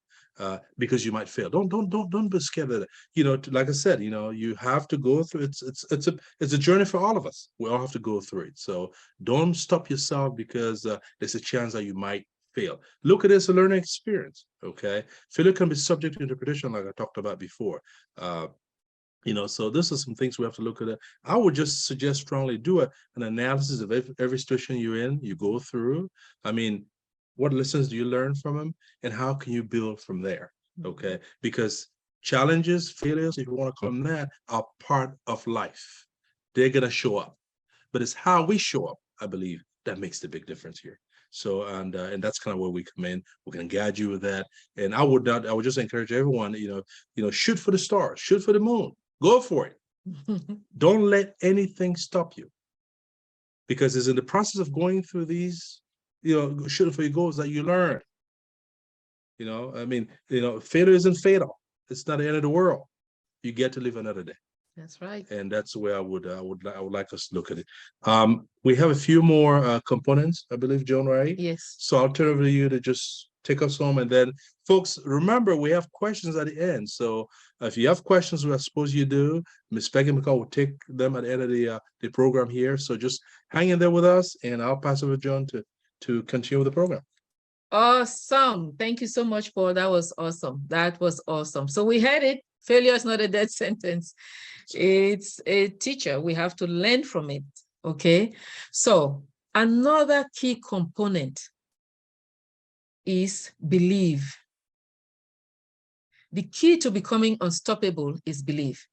Speaker 2: because you might fail. Don't be scared of it. Like I said, you have to go through. It's a journey for all of us. We all have to go through it. So don't stop yourself because there's a chance that you might fail. Look at it as a learning experience. Okay, failure can be subject to interpretation, like I talked about before. So this is some things we have to look at. I would just suggest strongly do an analysis of every situation you're in, you go through. I mean, what lessons do you learn from them and how can you build from there? Okay, because challenges, failures, if you want to call them that, are part of life. They're going to show up, but it's how we show up, I believe, that makes the big difference here. So, and that's kind of where we come in. We can guide you with that. And I would just encourage everyone, shoot for the stars, shoot for the moon. Go for it. Don't let anything stop you. Because it's in the process of going through these, shooting for your goals that you learn. Failure isn't fatal. It's not the end of the world. You get to live another day.
Speaker 1: That's right.
Speaker 2: And that's where I would like us to look at it. We have a few more components, I believe, Joan, right?
Speaker 1: Yes.
Speaker 2: So I'll turn over to you to just take us home. And then, folks, remember, we have questions at the end. So if you have questions, I suppose you do, Ms. Peggy McCall will take them at the end of the program here. So just hang in there with us, and I'll pass over to Joan to continue with the program.
Speaker 1: Awesome. Thank you so much, Paul. That was awesome. That was awesome. So we heard it. Failure is not a death sentence. It's a teacher. We have to learn from it. Okay. So another key component is belief. The key to becoming unstoppable is belief.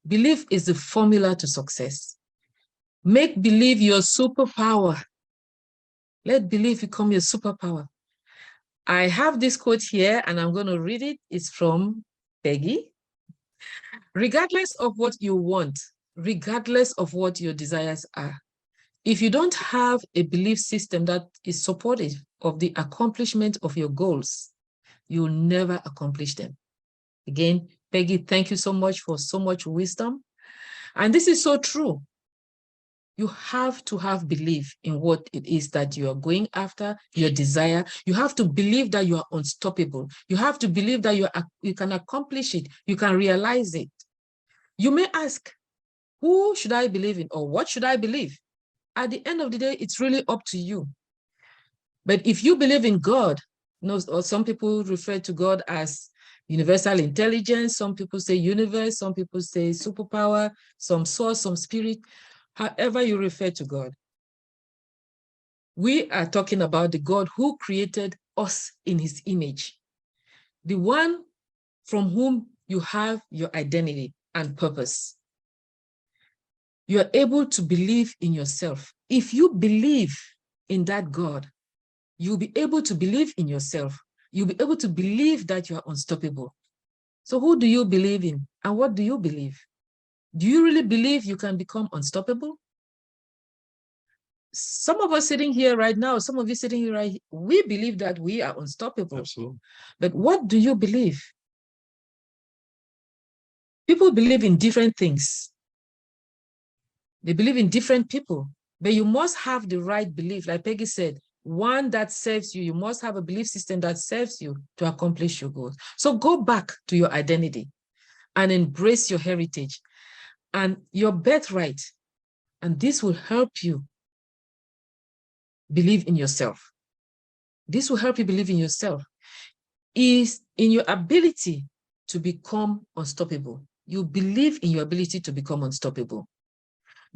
Speaker 1: Belief is the formula to success. Make belief your superpower. Let belief become your superpower. I have this quote here, and I'm going to read it. It's from Peggy. Regardless of what you want, regardless of what your desires are, if you don't have a belief system that is supportive of the accomplishment of your goals, you'll never accomplish them. Again, Peggy, thank you so much for so much wisdom. And this is so true. You have to have belief in what it is that you are going after, your desire. You have to believe that you are unstoppable. You have to believe that you can accomplish it. You can realize it. You may ask, who should I believe in, or what should I believe? At the end of the day, it's really up to you. But if you believe in God, or some people refer to God as universal intelligence, some people say universe, some people say superpower, some source, some spirit, however you refer to God. We are talking about the God who created us in his image, the one from whom you have your identity and purpose. You are able to believe in yourself. If you believe in that God, you'll be able to believe in yourself. You'll be able to believe that you are unstoppable. So who do you believe in, and what do you believe? Do you really believe you can become unstoppable? Some of us sitting here right now, some of you sitting here right here, we believe that we are unstoppable.
Speaker 2: Absolutely.
Speaker 1: But what do you believe? People believe in different things. They believe in different people, but you must have the right belief. Like Peggy said, one that serves you. You must have a belief system that serves you to accomplish your goals. So go back to your identity and embrace your heritage and your birthright. And this will help you believe in yourself. This will help you believe in yourself. Is in your ability to become unstoppable. You believe in your ability to become unstoppable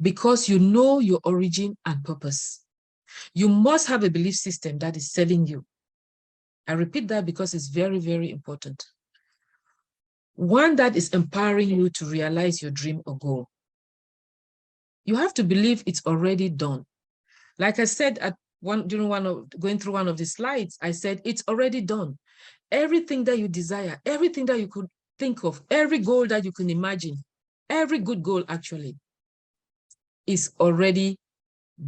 Speaker 1: because you know your origin and purpose. You must have a belief system that is serving you. I repeat that because it's very, very important. One that is empowering you to realize your dream or goal. You have to believe it's already done. Like I said going through one of the slides, I said it's already done. Everything that you desire, everything that you could think of, every goal that you can imagine, every good goal actually is already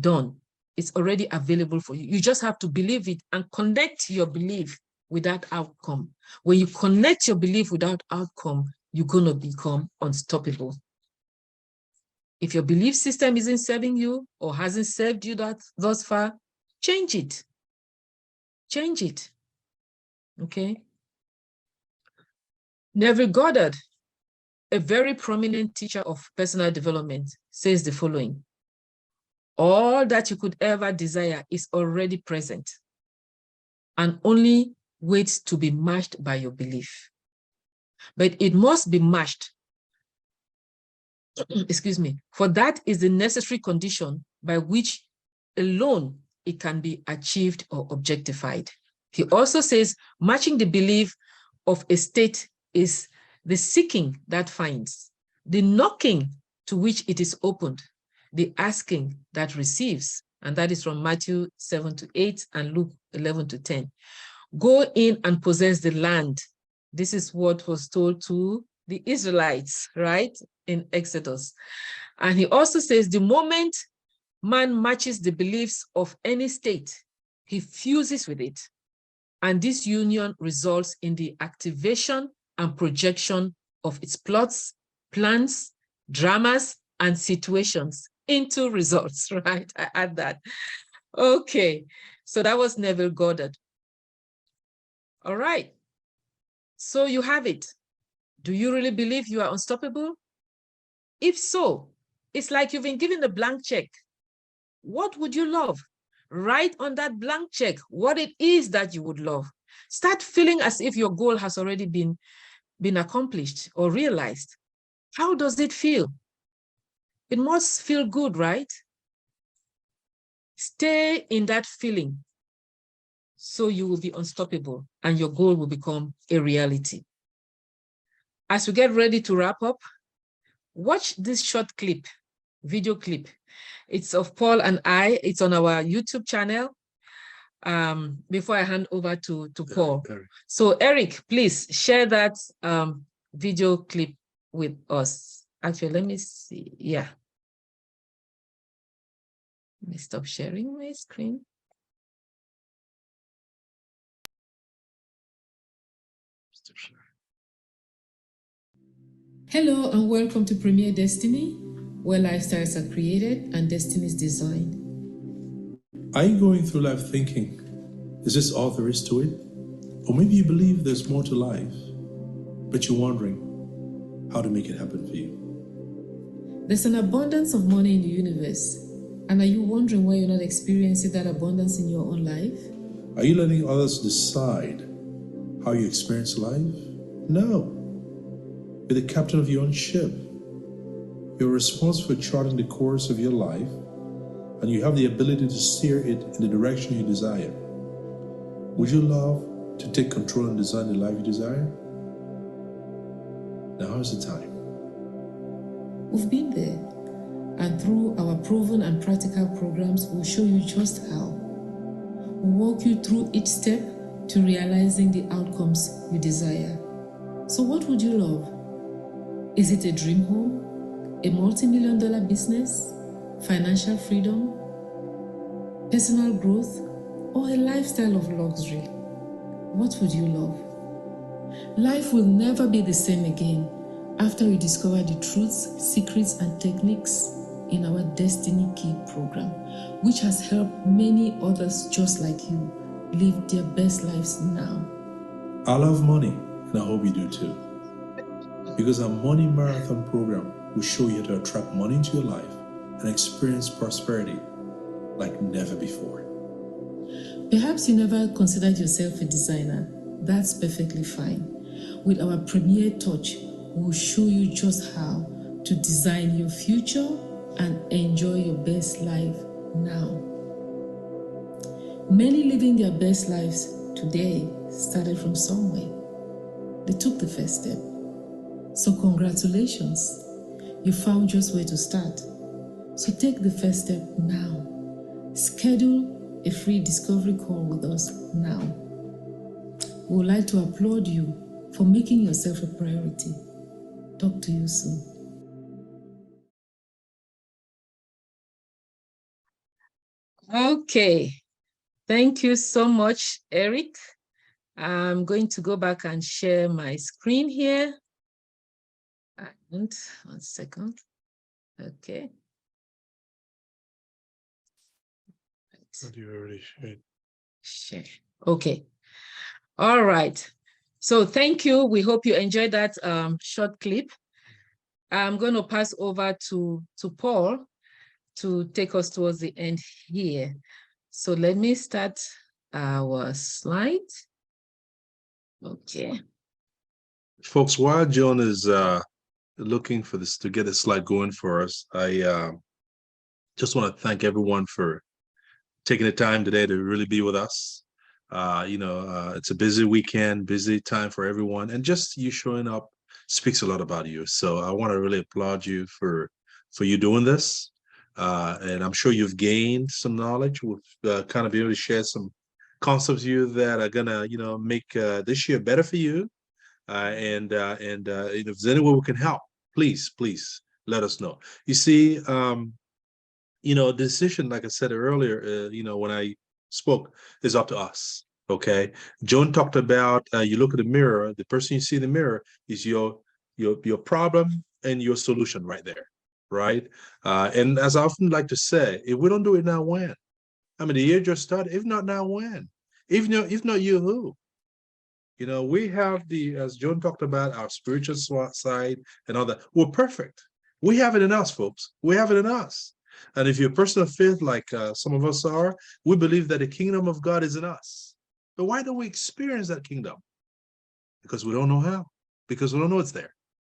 Speaker 1: done. It's already available for you. You just have to believe it and connect your belief with that outcome. When you connect your belief with that outcome, you're going to become unstoppable. If your belief system isn't serving you or hasn't served you thus far, change it. Change it. Okay? Neville Goddard, a very prominent teacher of personal development, says the following: all that you could ever desire is already present and only waits to be matched by your belief. But it must be matched, excuse me, for that is the necessary condition by which alone it can be achieved or objectified. He also says matching the belief of a state is the seeking that finds, the knocking to which it is opened, the asking that receives. And that is from Matthew 7-8 and Luke 11-10. Go in and possess the land. This is what was told to the Israelites, right, in Exodus. And he also says the moment man matches the beliefs of any state, he fuses with it. And this union results in the activation and projection of its plots, plans, dramas, and situations into results, right? I add that. Okay, so that was Neville Goddard. All right, so you have it. Do you really believe you are unstoppable? If so, it's like you've been given a blank check. What would you love? Write on that blank check what it is that you would love. Start feeling as if your goal has already been accomplished or realized. How does it feel? It must feel good, right? Stay in that feeling so you will be unstoppable and your goal will become a reality. As we get ready to wrap up, watch this short clip, video clip. It's of Paul and I. It's on our YouTube channel. Before I hand over to Paul.
Speaker 2: Eric.
Speaker 1: So Eric, please share that video clip with us. Actually, let me see. Yeah. Let me stop sharing my screen.
Speaker 2: Stop sharing.
Speaker 7: Hello and welcome to Premier Destiny, where lifestyles are created and destinies designed.
Speaker 6: Are you going through life thinking, is this all there is to it? Or maybe you believe there's more to life, but you're wondering how to make it happen for you.
Speaker 7: There's an abundance of money in the universe. And are you wondering why you're not experiencing that abundance in your own life?
Speaker 6: Are you letting others decide how you experience life? No. You're the captain of your own ship. You're responsible for charting the course of your life, and you have the ability to steer it in the direction you desire. Would you love to take control and design the life you desire? Now is the time.
Speaker 7: We've been there, and through our proven and practical programs, we'll show you just how. We'll walk you through each step to realizing the outcomes you desire. So what would you love? Is it a dream home, a multi-million-dollar business, financial freedom, personal growth, or a lifestyle of luxury? What would you love? Life will never be the same again after we discover the truths, secrets, and techniques in our Destiny Key program, which has helped many others just like you live their best lives now.
Speaker 6: I love money, and I hope you do too. Because our Money Marathon program will show you how to attract money into your life and experience prosperity like never before.
Speaker 1: Perhaps you never considered yourself a designer. That's perfectly fine. With our Premier Touch, we'll show you just how to design your future and enjoy your best life now. Many living their best lives today started from somewhere. They took the first step. So congratulations, you found just where to start. So take the first step now. Schedule a free discovery call with us now. We would like to applaud you for making yourself a priority. Talk to you soon. Okay, thank you so much, Eric. I'm going to go back and share my screen here. And 1 second. Okay.
Speaker 2: What you already shared.
Speaker 1: Share. Okay. All right. So thank you. We hope you enjoyed that short clip. I'm going to pass over to Paul to take us towards the end here. So let me start our slide. Okay.
Speaker 2: Folks, while Joan is looking for this to get a slide going for us, I just want to thank everyone for taking the time today to really be with us. It's a busy weekend, busy time for everyone, and just you showing up speaks a lot about you. So I want to really applaud you for you doing this. And I'm sure you've gained some knowledge. We've kind of be able to share some concepts with you that are gonna, make this year better for you. And if there's any way we can help, please let us know. You see, the decision, like I said earlier, when I spoke, is up to us. Okay. Joan talked about you look at the mirror, the person you see in the mirror is your problem and your solution right there. Right. And as I often like to say, if we don't do it now, when? I mean, the year just started. If not now, when? If not you, who? We have as Joan talked about, our spiritual side and all that. We're perfect. We have it in us, folks. We have it in us. And if you're a person of faith, like some of us are, we believe that the kingdom of God is in us. But why don't we experience that kingdom? Because we don't know how. Because we don't know it's there.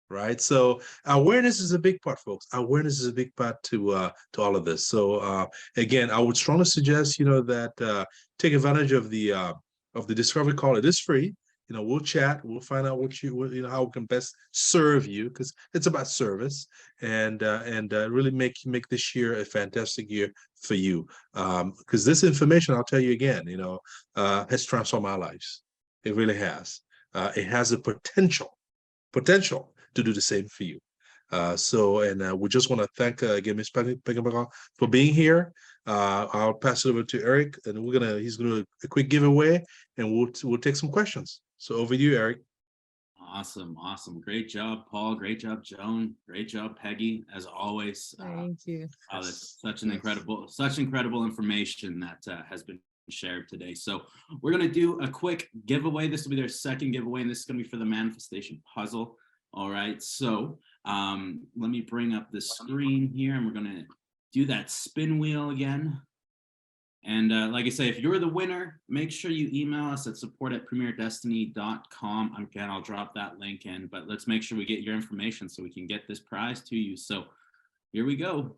Speaker 2: Right. So awareness is a big part, folks. Awareness is a big part to all of this. So again, I would strongly suggest, that take advantage of the discovery call. It is free. We'll chat. We'll find out how we can best serve you, because it's about service, and really make this year a fantastic year for you. Because this information, I'll tell you again, has transformed our lives. It really has. It has the potential to do the same for you. We just want to thank again Ms. Peggy for being here. I'll pass it over to Eric, and he's gonna do a quick giveaway, and we'll take some questions. So over to you, Eric.
Speaker 3: Awesome. Great job, Paul. Great job, Joan. Great job, Peggy, as always.
Speaker 1: Thank you.
Speaker 3: That's such incredible information that has been shared today. So we're going to do a quick giveaway. This will be their second giveaway, and this is going to be for the manifestation puzzle. All right. So let me bring up the screen here, and we're going to do that spin wheel again. And like I say, if you're the winner, make sure you email us at support@premierdestiny.com. Again, I'll drop that link in, but let's make sure we get your information so we can get this prize to you. So here we go.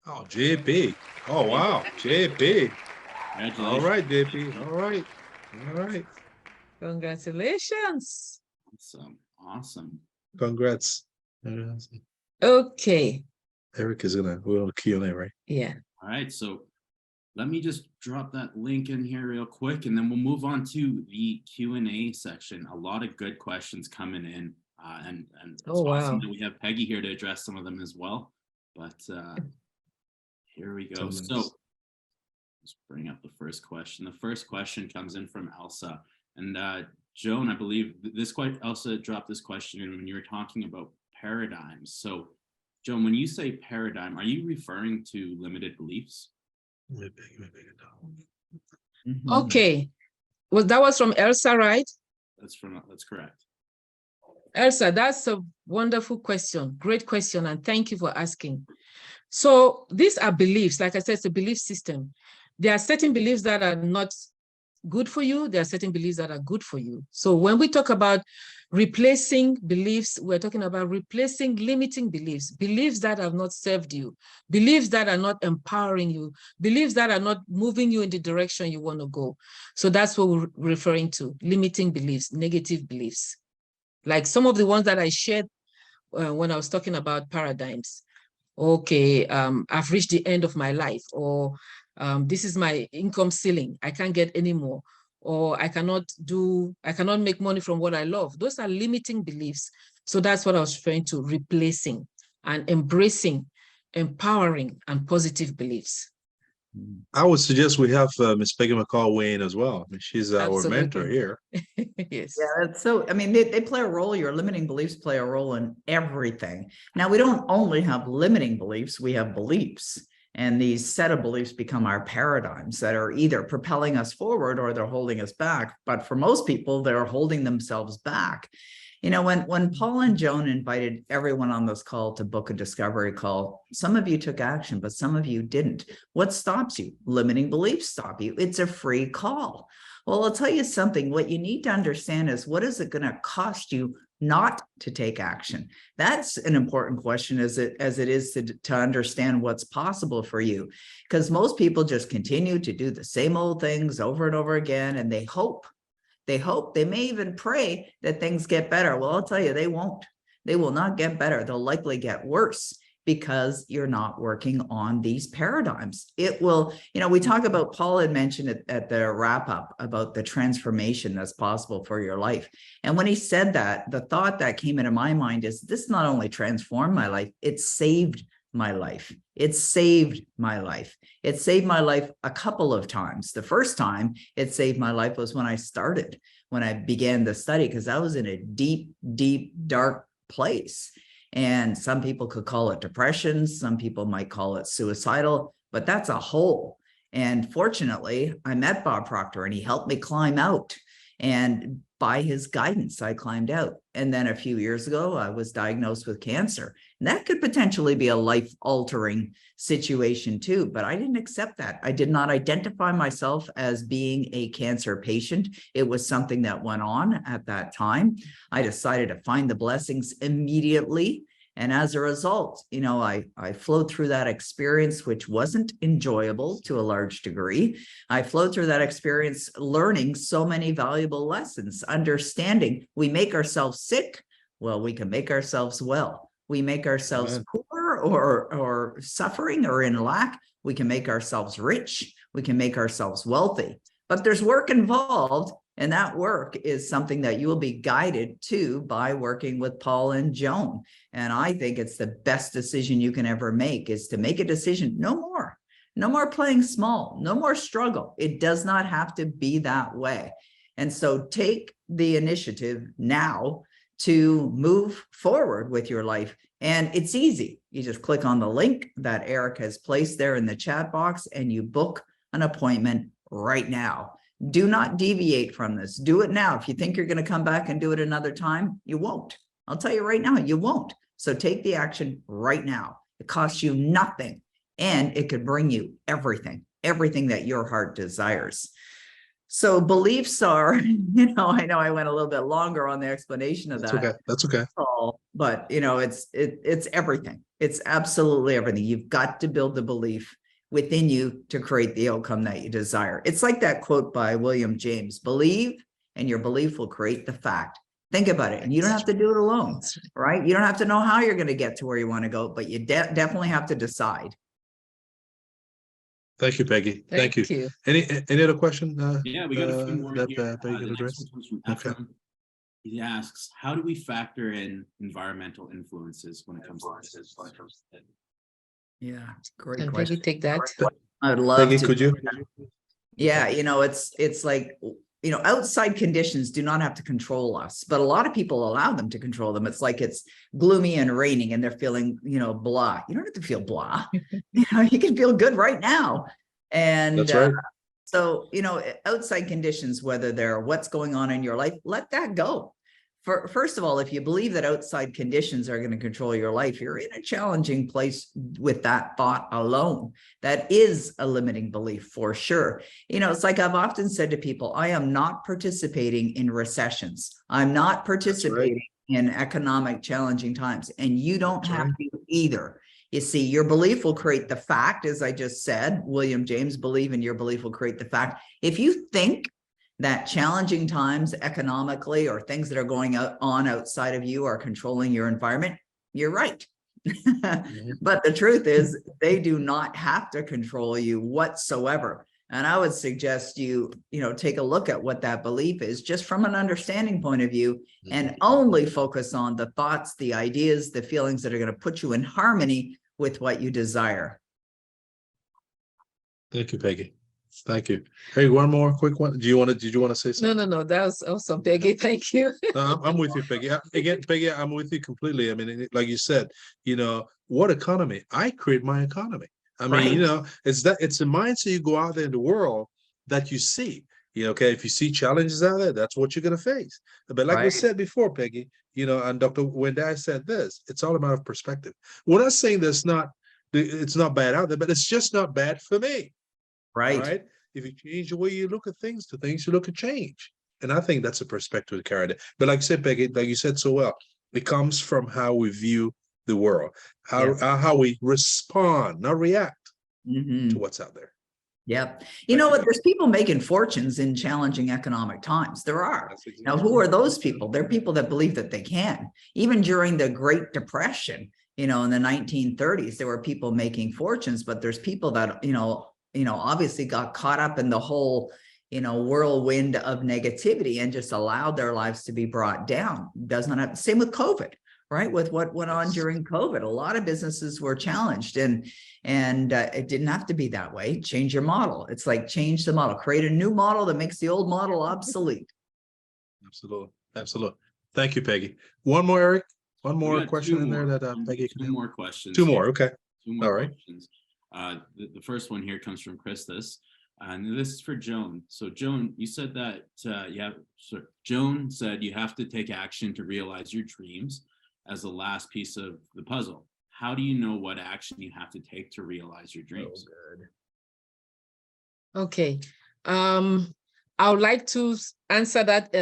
Speaker 2: Oh, JP. Oh, wow. JP. All right, JP. All right.
Speaker 1: Congratulations.
Speaker 3: Awesome.
Speaker 2: Congrats.
Speaker 1: Okay.
Speaker 2: Eric is we're on Q&A, right?
Speaker 1: Yeah.
Speaker 3: All right. So let me just drop that link in here real quick, and then we'll move on to the Q&A section. A lot of good questions coming in. And it's awesome that we have Peggy here to address some of them as well. But here we go. So let's bring up the first question. The first question comes in from Elsa. And Joan, I believe Elsa dropped this question in when you were talking about paradigms. So Joan, when you say paradigm, are you referring to limited beliefs?
Speaker 1: Okay. That was from Elsa, right?
Speaker 3: That's correct.
Speaker 1: Elsa, that's a wonderful question. Great question. And thank you for asking. So these are beliefs. Like I said, it's a belief system. There are certain beliefs that are not good for you. There are certain beliefs that are good for you. So when we talk about replacing beliefs, we're talking about replacing limiting beliefs, beliefs that have not served you, beliefs that are not empowering you, beliefs that are not moving you in the direction you want to go. So that's what we're referring to, limiting beliefs, negative beliefs. Like some of the ones that I shared when I was talking about paradigms. Okay, I've reached the end of my life, or this is my income ceiling, I can't get any more, or I cannot make money from what I love. Those are limiting beliefs. So that's what I was referring to, replacing and embracing empowering and positive beliefs.
Speaker 2: I would suggest we have Miss Peggy McCall weigh in as well. I mean, she's our
Speaker 1: Absolutely.
Speaker 2: mentor here.
Speaker 1: Yes.
Speaker 5: Yeah, that's so, I mean, they play a role. Your limiting beliefs play a role in everything. Now, we don't only have limiting beliefs, we have beliefs. And these set of beliefs become our paradigms that are either propelling us forward or they're holding us back. But for most people, they're holding themselves back. You know, when Paul and Joan invited everyone on this call to book a discovery call, some of you took action, but some of you didn't. What stops you? Limiting beliefs stop you. It's a free call. Well, I'll tell you something. What you need to understand is, what is it going to cost you not to take action? That's an important question as it is to understand what's possible for you. Because most people just continue to do the same old things over and over again, and they hope, they may even pray that things get better. Well, I'll tell you, they won't. They will not get better. They'll likely get worse because you're not working on these paradigms. It will, you know, we talk about, Paul had mentioned it at the wrap up about the transformation that's possible for your life. And when he said that, the thought that came into my mind is, this not only transformed my life, it saved my life. It saved my life. It saved my life a couple of times. The first time it saved my life was when I began the study, because I was in a deep, deep, dark place. And some people could call it depression. Some people might call it suicidal, but that's a hole. And fortunately, I met Bob Proctor and he helped me climb out. And by his guidance, I climbed out. And then a few years ago, I was diagnosed with cancer. And that could potentially be a life-altering situation too, but I didn't accept that. I did not identify myself as being a cancer patient. It was something that went on at that time. I decided to find the blessings immediately. And as a result, you know, I flowed through that experience, which wasn't enjoyable to a large degree. I flowed through that experience learning so many valuable lessons, understanding we make ourselves sick. Well, we can make ourselves well. We make ourselves poor or suffering or in lack. We can make ourselves rich. We can make ourselves wealthy. But there's work involved. And that work is something that you will be guided to by working with Paul and Joan. And I think it's the best decision you can ever make, is to make a decision. No more playing small, no more struggle. It does not have to be that way. And so take the initiative now to move forward with your life. And it's easy. You just click on the link that Eric has placed there in the chat box and you book an appointment right now. Do not deviate from this. Do it now. If you think you're going to come back and do it another time, you won't. I'll tell you right now, you won't. So take the action right now. It costs you nothing, and it could bring you everything that your heart desires. So beliefs are, you know I went a little bit longer on the explanation of that.
Speaker 2: Okay. That's okay.
Speaker 5: But you know, it's everything. It's absolutely everything. You've got to build the belief within you to create the outcome that you desire. It's like that quote by William James: believe and your belief will create the fact. Think about it. And you don't have to do it alone, right? You don't have to know how you're going to get to where you want to go, but you definitely have to decide.
Speaker 2: Thank you, Peggy. Thank you. Any other question?
Speaker 3: Yeah, we got a few more
Speaker 2: that
Speaker 3: here.
Speaker 2: Peggy can
Speaker 3: The
Speaker 2: address?
Speaker 3: next one comes from Ephraim. He asks, how do we factor in environmental influences when it comes to this?
Speaker 5: Yeah, great
Speaker 1: Can
Speaker 5: question.
Speaker 1: Peggy take that?
Speaker 5: I would love
Speaker 2: Peggy,
Speaker 5: to.
Speaker 2: could you?
Speaker 5: Yeah, you know, it's like, you know, outside conditions do not have to control us, but a lot of people allow them to control them. It's like it's gloomy and raining and they're feeling, you know, blah. You don't have to feel blah. You know, you can feel good right now. And
Speaker 2: That's right.
Speaker 5: So, outside conditions, whether they're what's going on in your life, let that go. First of all, if you believe that outside conditions are going to control your life, you're in a challenging place with that thought alone. That is a limiting belief for sure. It's like I've often said to people, I am not participating in recessions. I'm not participating in economic challenging times, and you don't have to either. You see, your belief will create the fact, as I just said. William James, believe in your belief will create the fact. If you think that challenging times economically or things that are going on outside of you are controlling your environment, you're right. But the truth is, they do not have to control you whatsoever. And I would suggest you take a look at what that belief is, just from an understanding point of view, and only focus on the thoughts, the ideas, the feelings that are going to put you in harmony with what you desire.
Speaker 2: Thank you, Peggy. Thank you. Hey, one more quick one. Did you want to say something?
Speaker 1: No. That was awesome, Peggy. Thank you.
Speaker 2: I'm with you, Peggy. Again, Peggy, I'm with you completely. I mean, like you said, what economy? I create my economy. I mean, it's the mindset you go out there in the world that you see. Okay, if you see challenges out there, that's what you're going to face. But like we said before, Peggy, and Dr. Wendy said this, it's all about perspective. We're not saying that it's not bad out there, but it's just not bad for me. Right. If you change the way you look at things, the things you look at change. And I think that's a perspective to carry it. But like I said, Peggy, like you said so well, it comes from how we view the world, how we respond, not react to what's out there.
Speaker 5: Yep. You know what? There's people making fortunes in challenging economic times. There are.
Speaker 2: Exactly.
Speaker 5: Now, who are those people? They're people that believe that they can. Even during the Great Depression, in the 1930s, there were people making fortunes, but there's people that, obviously got caught up in the whole, whirlwind of negativity and just allowed their lives to be brought down. Doesn't have, same with COVID, right? With what went on during COVID, a lot of businesses were challenged, and it didn't have to be that way. Change your model. It's like change the model, create a new model that makes the old model obsolete.
Speaker 2: Absolutely. Thank you, Peggy. One more, Eric. One more question in there that Peggy can.
Speaker 3: Two more questions.
Speaker 2: Two more. Okay.
Speaker 3: Two more
Speaker 2: All
Speaker 3: questions. The first one here comes from Christus, and this is for Joan. So Joan, you said that Joan said you have to take action to realize your dreams as the last piece of the puzzle. How do you know what action you have to take to realize your dreams?
Speaker 1: Okay. I would like to answer that,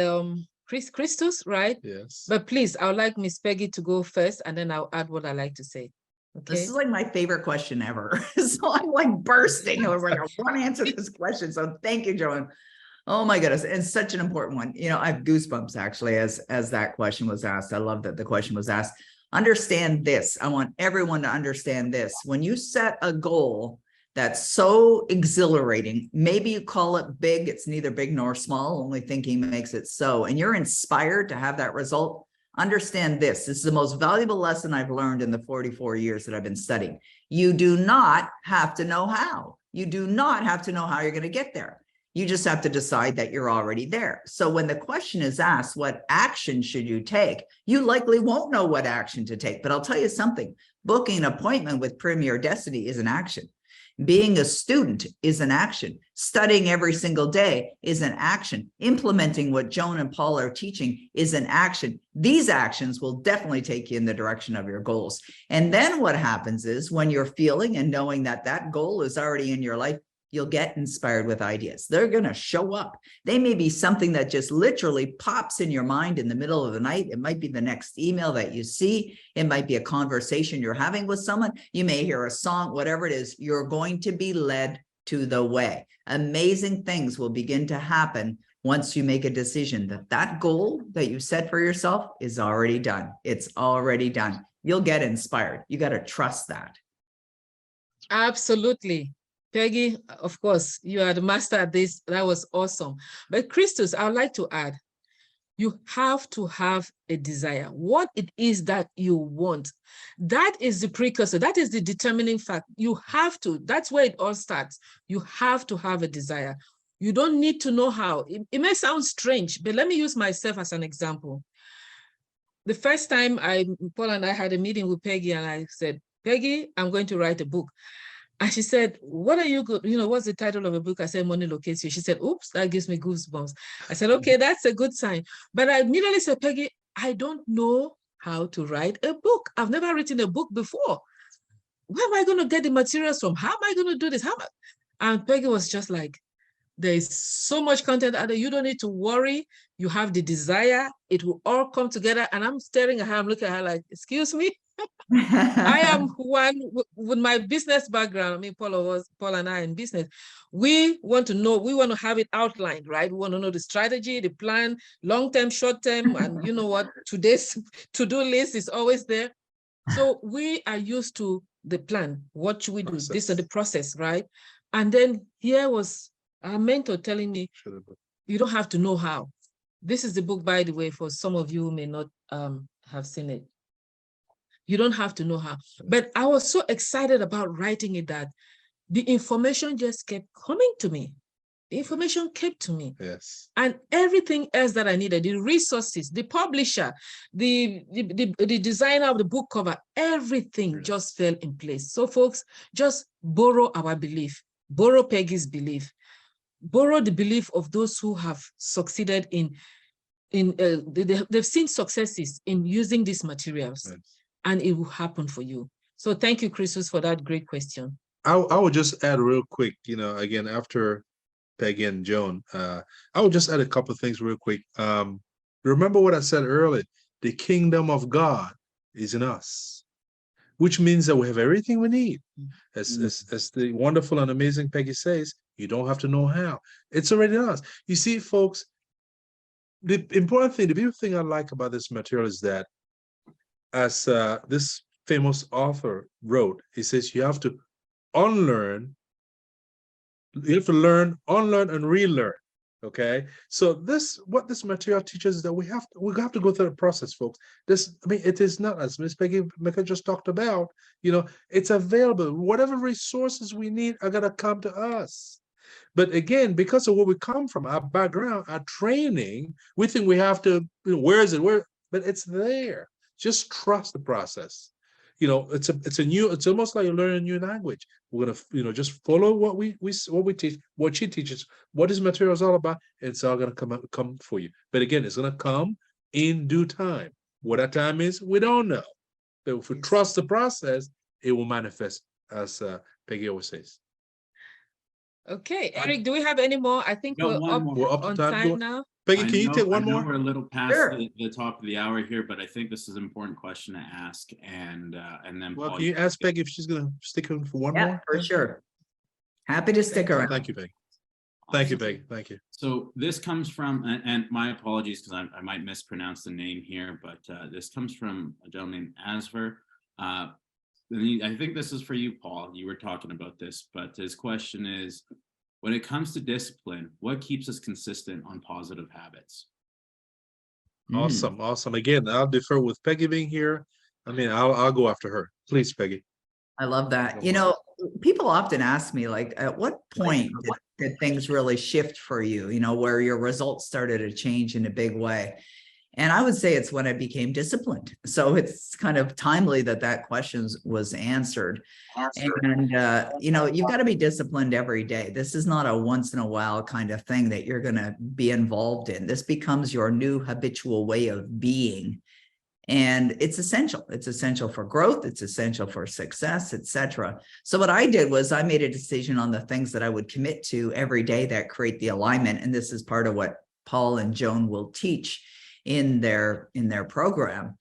Speaker 1: Christus, right?
Speaker 2: Yes.
Speaker 1: But please, I would like Miss Peggy to go first, and then I'll add what I like to say. Okay.
Speaker 5: This is like my favorite question ever. So I'm like bursting over. I want to answer this question. So thank you, Joan. Oh my goodness. And such an important one. I have goosebumps actually as that question was asked. I love that the question was asked. Understand this. I want everyone to understand this. When you set a goal that's so exhilarating, maybe you call it big. It's neither big nor small. Only thinking makes it so. And you're inspired to have that result. Understand this. This is the most valuable lesson I've learned in the 44 years that I've been studying. You do not have to know how. You do not have to know how you're going to get there. You just have to decide that you're already there. So when the question is asked, what action should you take? You likely won't know what action to take, but I'll tell you something. Booking an appointment with Premier Destiny is an action. Being a student is an action. Studying every single day is an action. Implementing what Joan and Paul are teaching is an action. These actions will definitely take you in the direction of your goals. And then what happens is when you're feeling and knowing that that goal is already in your life, you'll get inspired with ideas. They're going to show up. They may be something that just literally pops in your mind in the middle of the night. It might be the next email that you see. It might be a conversation you're having with someone. You may hear a song, whatever it is. You're going to be led to the way. Amazing things will begin to happen once you make a decision that that goal that you set for yourself is already done. It's already done. You'll get inspired. You got to trust that.
Speaker 1: Absolutely. Peggy, of course, you are the master at this. That was awesome. But Christus, I would like to add, you have to have a desire. What it is that you want. That is the precursor. That is the determining fact. You have to. That's where it all starts. You have to have a desire. You don't need to know how. It may sound strange, but let me use myself as an example. The first time Paul and I had a meeting with Peggy, and I said, Peggy, I'm going to write a book. And she said, what are you, what's the title of a book? I said, Money Locates You. She said, oops, that gives me goosebumps. I said, okay, that's a good sign. But I immediately said, Peggy, I don't know how to write a book. I've never written a book before. Where am I going to get the materials from? How am I going to do this? And Peggy was just like, there is so much content out there. You don't need to worry. You have the desire. It will all come together. And I'm staring at her. I'm looking at her like, excuse me? I am one with my business background. I mean, Paul and I in business. We want to know, we want to have it outlined, right? We want to know the strategy, the plan, long-term, short-term, and you know what, today's to-do list is always there. So we are used to the plan. What should we do? This is the process, right? And then here was our mentor telling me, you don't have to know how. This is the book, by the way, for some of you who may not have seen it. You don't have to know how. But I was so excited about writing it that the information just kept coming to me. The information came to me.
Speaker 2: Yes.
Speaker 1: And everything else that I needed, the resources, the publisher, the designer of the book cover, everything just fell in place. So folks, just borrow our belief, borrow Peggy's belief, borrow the belief of those who have succeeded they've seen successes in using these materials. Yes. And it will happen for you. So thank you, Christus, for that great question.
Speaker 2: I would just add real quick, again, after Peggy and Joan, I would just add a couple of things real quick. Remember what I said earlier, the kingdom of God is in us, which means that we have everything we need. As the wonderful and amazing Peggy says, you don't have to know how. It's already in us. You see, folks, the important thing, the beautiful thing I like about this material is that, as this famous author wrote, he says you have to unlearn, you have to learn, unlearn, and relearn. Okay, so what this material teaches is that we have to go through the process, folks. It is not, as Miss Peggy Mecca just talked about, it's available. Whatever resources we need are gonna come to us. But again, because of where we come from, our background, our training, we think we have to, where is it? But it's there. Just trust the process. It's almost like you learn a new language. We're gonna, just follow what we teach, what she teaches, what this material is all about. It's all gonna come for you. But again, it's gonna come in due time. What that time is, we don't know. But if we trust the process, it will manifest, as Peggy always says.
Speaker 1: Okay, Eric, do we have any more? I think we're up on time now.
Speaker 2: Peggy, can you take one more?
Speaker 3: We're a little past the top of the hour here, but I think this is an important question to ask. And then
Speaker 2: Well,
Speaker 3: Paul,
Speaker 2: can you ask Peggy if she's going to stick around for one more?
Speaker 5: Yeah, for sure. Happy to stick around.
Speaker 2: Thank you, Peggy. Thank you, Peggy. Thank you.
Speaker 3: So this comes from, and my apologies because I might mispronounce the name here, but this comes from a gentleman named Asver. I think this is for you, Paul. You were talking about this, but his question is, when it comes to discipline, what keeps us consistent on positive habits?
Speaker 2: Awesome, awesome. Again, I'll defer with Peggy being here. I'll go after her. Please, Peggy.
Speaker 5: I love that. People often ask me, like, at what point did things really shift for you, where your results started to change in a big way? And I would say it's when I became disciplined. So it's kind of timely that question was answered. And, you've got to be disciplined every day. This is not a once in a while kind of thing that you're going to be involved in. This becomes your new habitual way of being. And it's essential. It's essential for growth. It's essential for success, etc. So what I did was I made a decision on the things that I would commit to every day that create the alignment. And this is part of what Paul and Joan will teach in their program.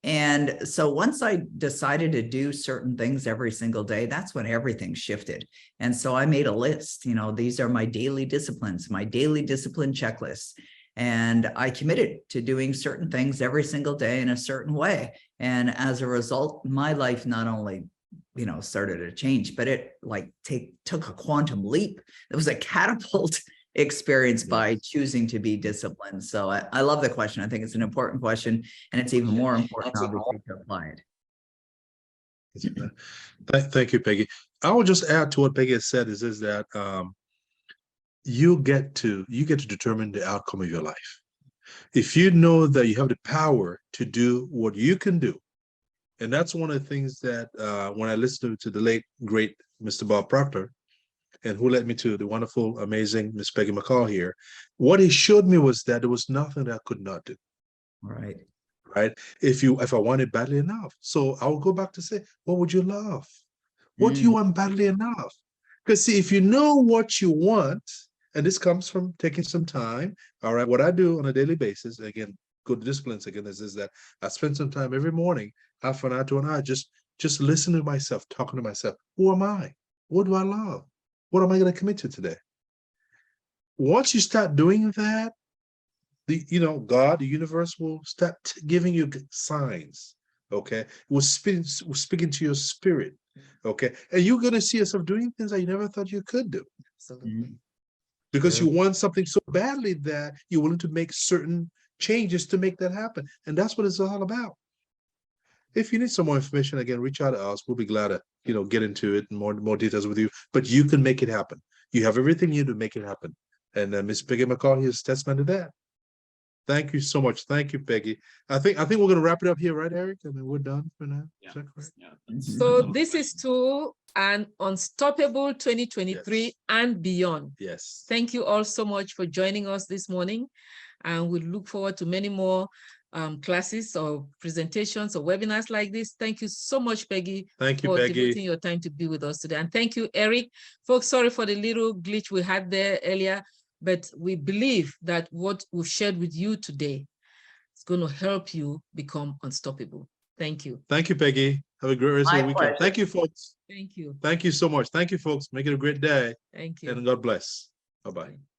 Speaker 5: And so once I decided to do certain things every single day, that's when everything shifted. And so I made a list, these are my daily disciplines, my daily discipline checklist. And I committed to doing certain things every single day in a certain way. And as a result, my life not only, started to change, but it took a quantum leap. It was a catapult experience by choosing to be disciplined. So I love the question. I think it's an important question, and it's even more important obviously to apply it.
Speaker 2: Thank you, Peggy. I will just add to what Peggy has said is that you get to determine the outcome of your life. If you know that you have the power to do what you can do, and that's one of the things that when I listened to the late great Mr. Bob Proctor, and who led me to the wonderful, amazing Miss Peggy McCall here. What he showed me was that there was nothing that I could not do.
Speaker 5: Right.
Speaker 2: Right? If I wanted badly enough. So I will go back to say, what would you love? What do you want badly enough? Because see, if you know what you want, and this comes from taking some time, all right, what I do on a daily basis, again, good disciplines again, is that I spend some time every morning, half an hour to an hour, just listening to myself, talking to myself. Who am I? What do I love? What am I going to commit to today? Once you start doing that, God, the universe will start giving you signs. Okay, it will speaking to your spirit. Okay, and you're going to see yourself doing things that you never thought you could do.
Speaker 1: Absolutely.
Speaker 2: Because you want something so badly that you're willing to make certain changes to make that happen. And that's what it's all about. If you need some more information, again, reach out to us. We'll be glad to, get into it and more details with you. But you can make it happen. You have everything you need to make it happen. And Miss Peggy McCall is testament to that. Thank you so much. Thank you, Peggy. I think we're going to wrap it up here, right, Eric? I mean, we're done for now.
Speaker 3: Yeah.
Speaker 2: Is that correct?
Speaker 3: Yeah,
Speaker 1: So this is to an unstoppable 2023
Speaker 2: Yes.
Speaker 1: and beyond.
Speaker 2: Yes.
Speaker 1: Thank you all so much for joining us this morning. And we look forward to many more classes or presentations or webinars like this. Thank you so much, Peggy.
Speaker 2: Thank you,
Speaker 1: for
Speaker 2: Peggy.
Speaker 1: devoting your time to be with us today. And thank you, Eric. Folks, sorry for the little glitch we had there earlier, but we believe that what we've shared with you today is going to help you become unstoppable. Thank you.
Speaker 2: Thank you, Peggy. Have a great rest of
Speaker 5: My
Speaker 2: the weekend.
Speaker 5: pleasure.
Speaker 2: Thank you, folks.
Speaker 1: Thank you.
Speaker 2: Thank you so much. Thank you, folks. Make it a great day.
Speaker 1: Thank you.
Speaker 2: And God bless. Bye-bye.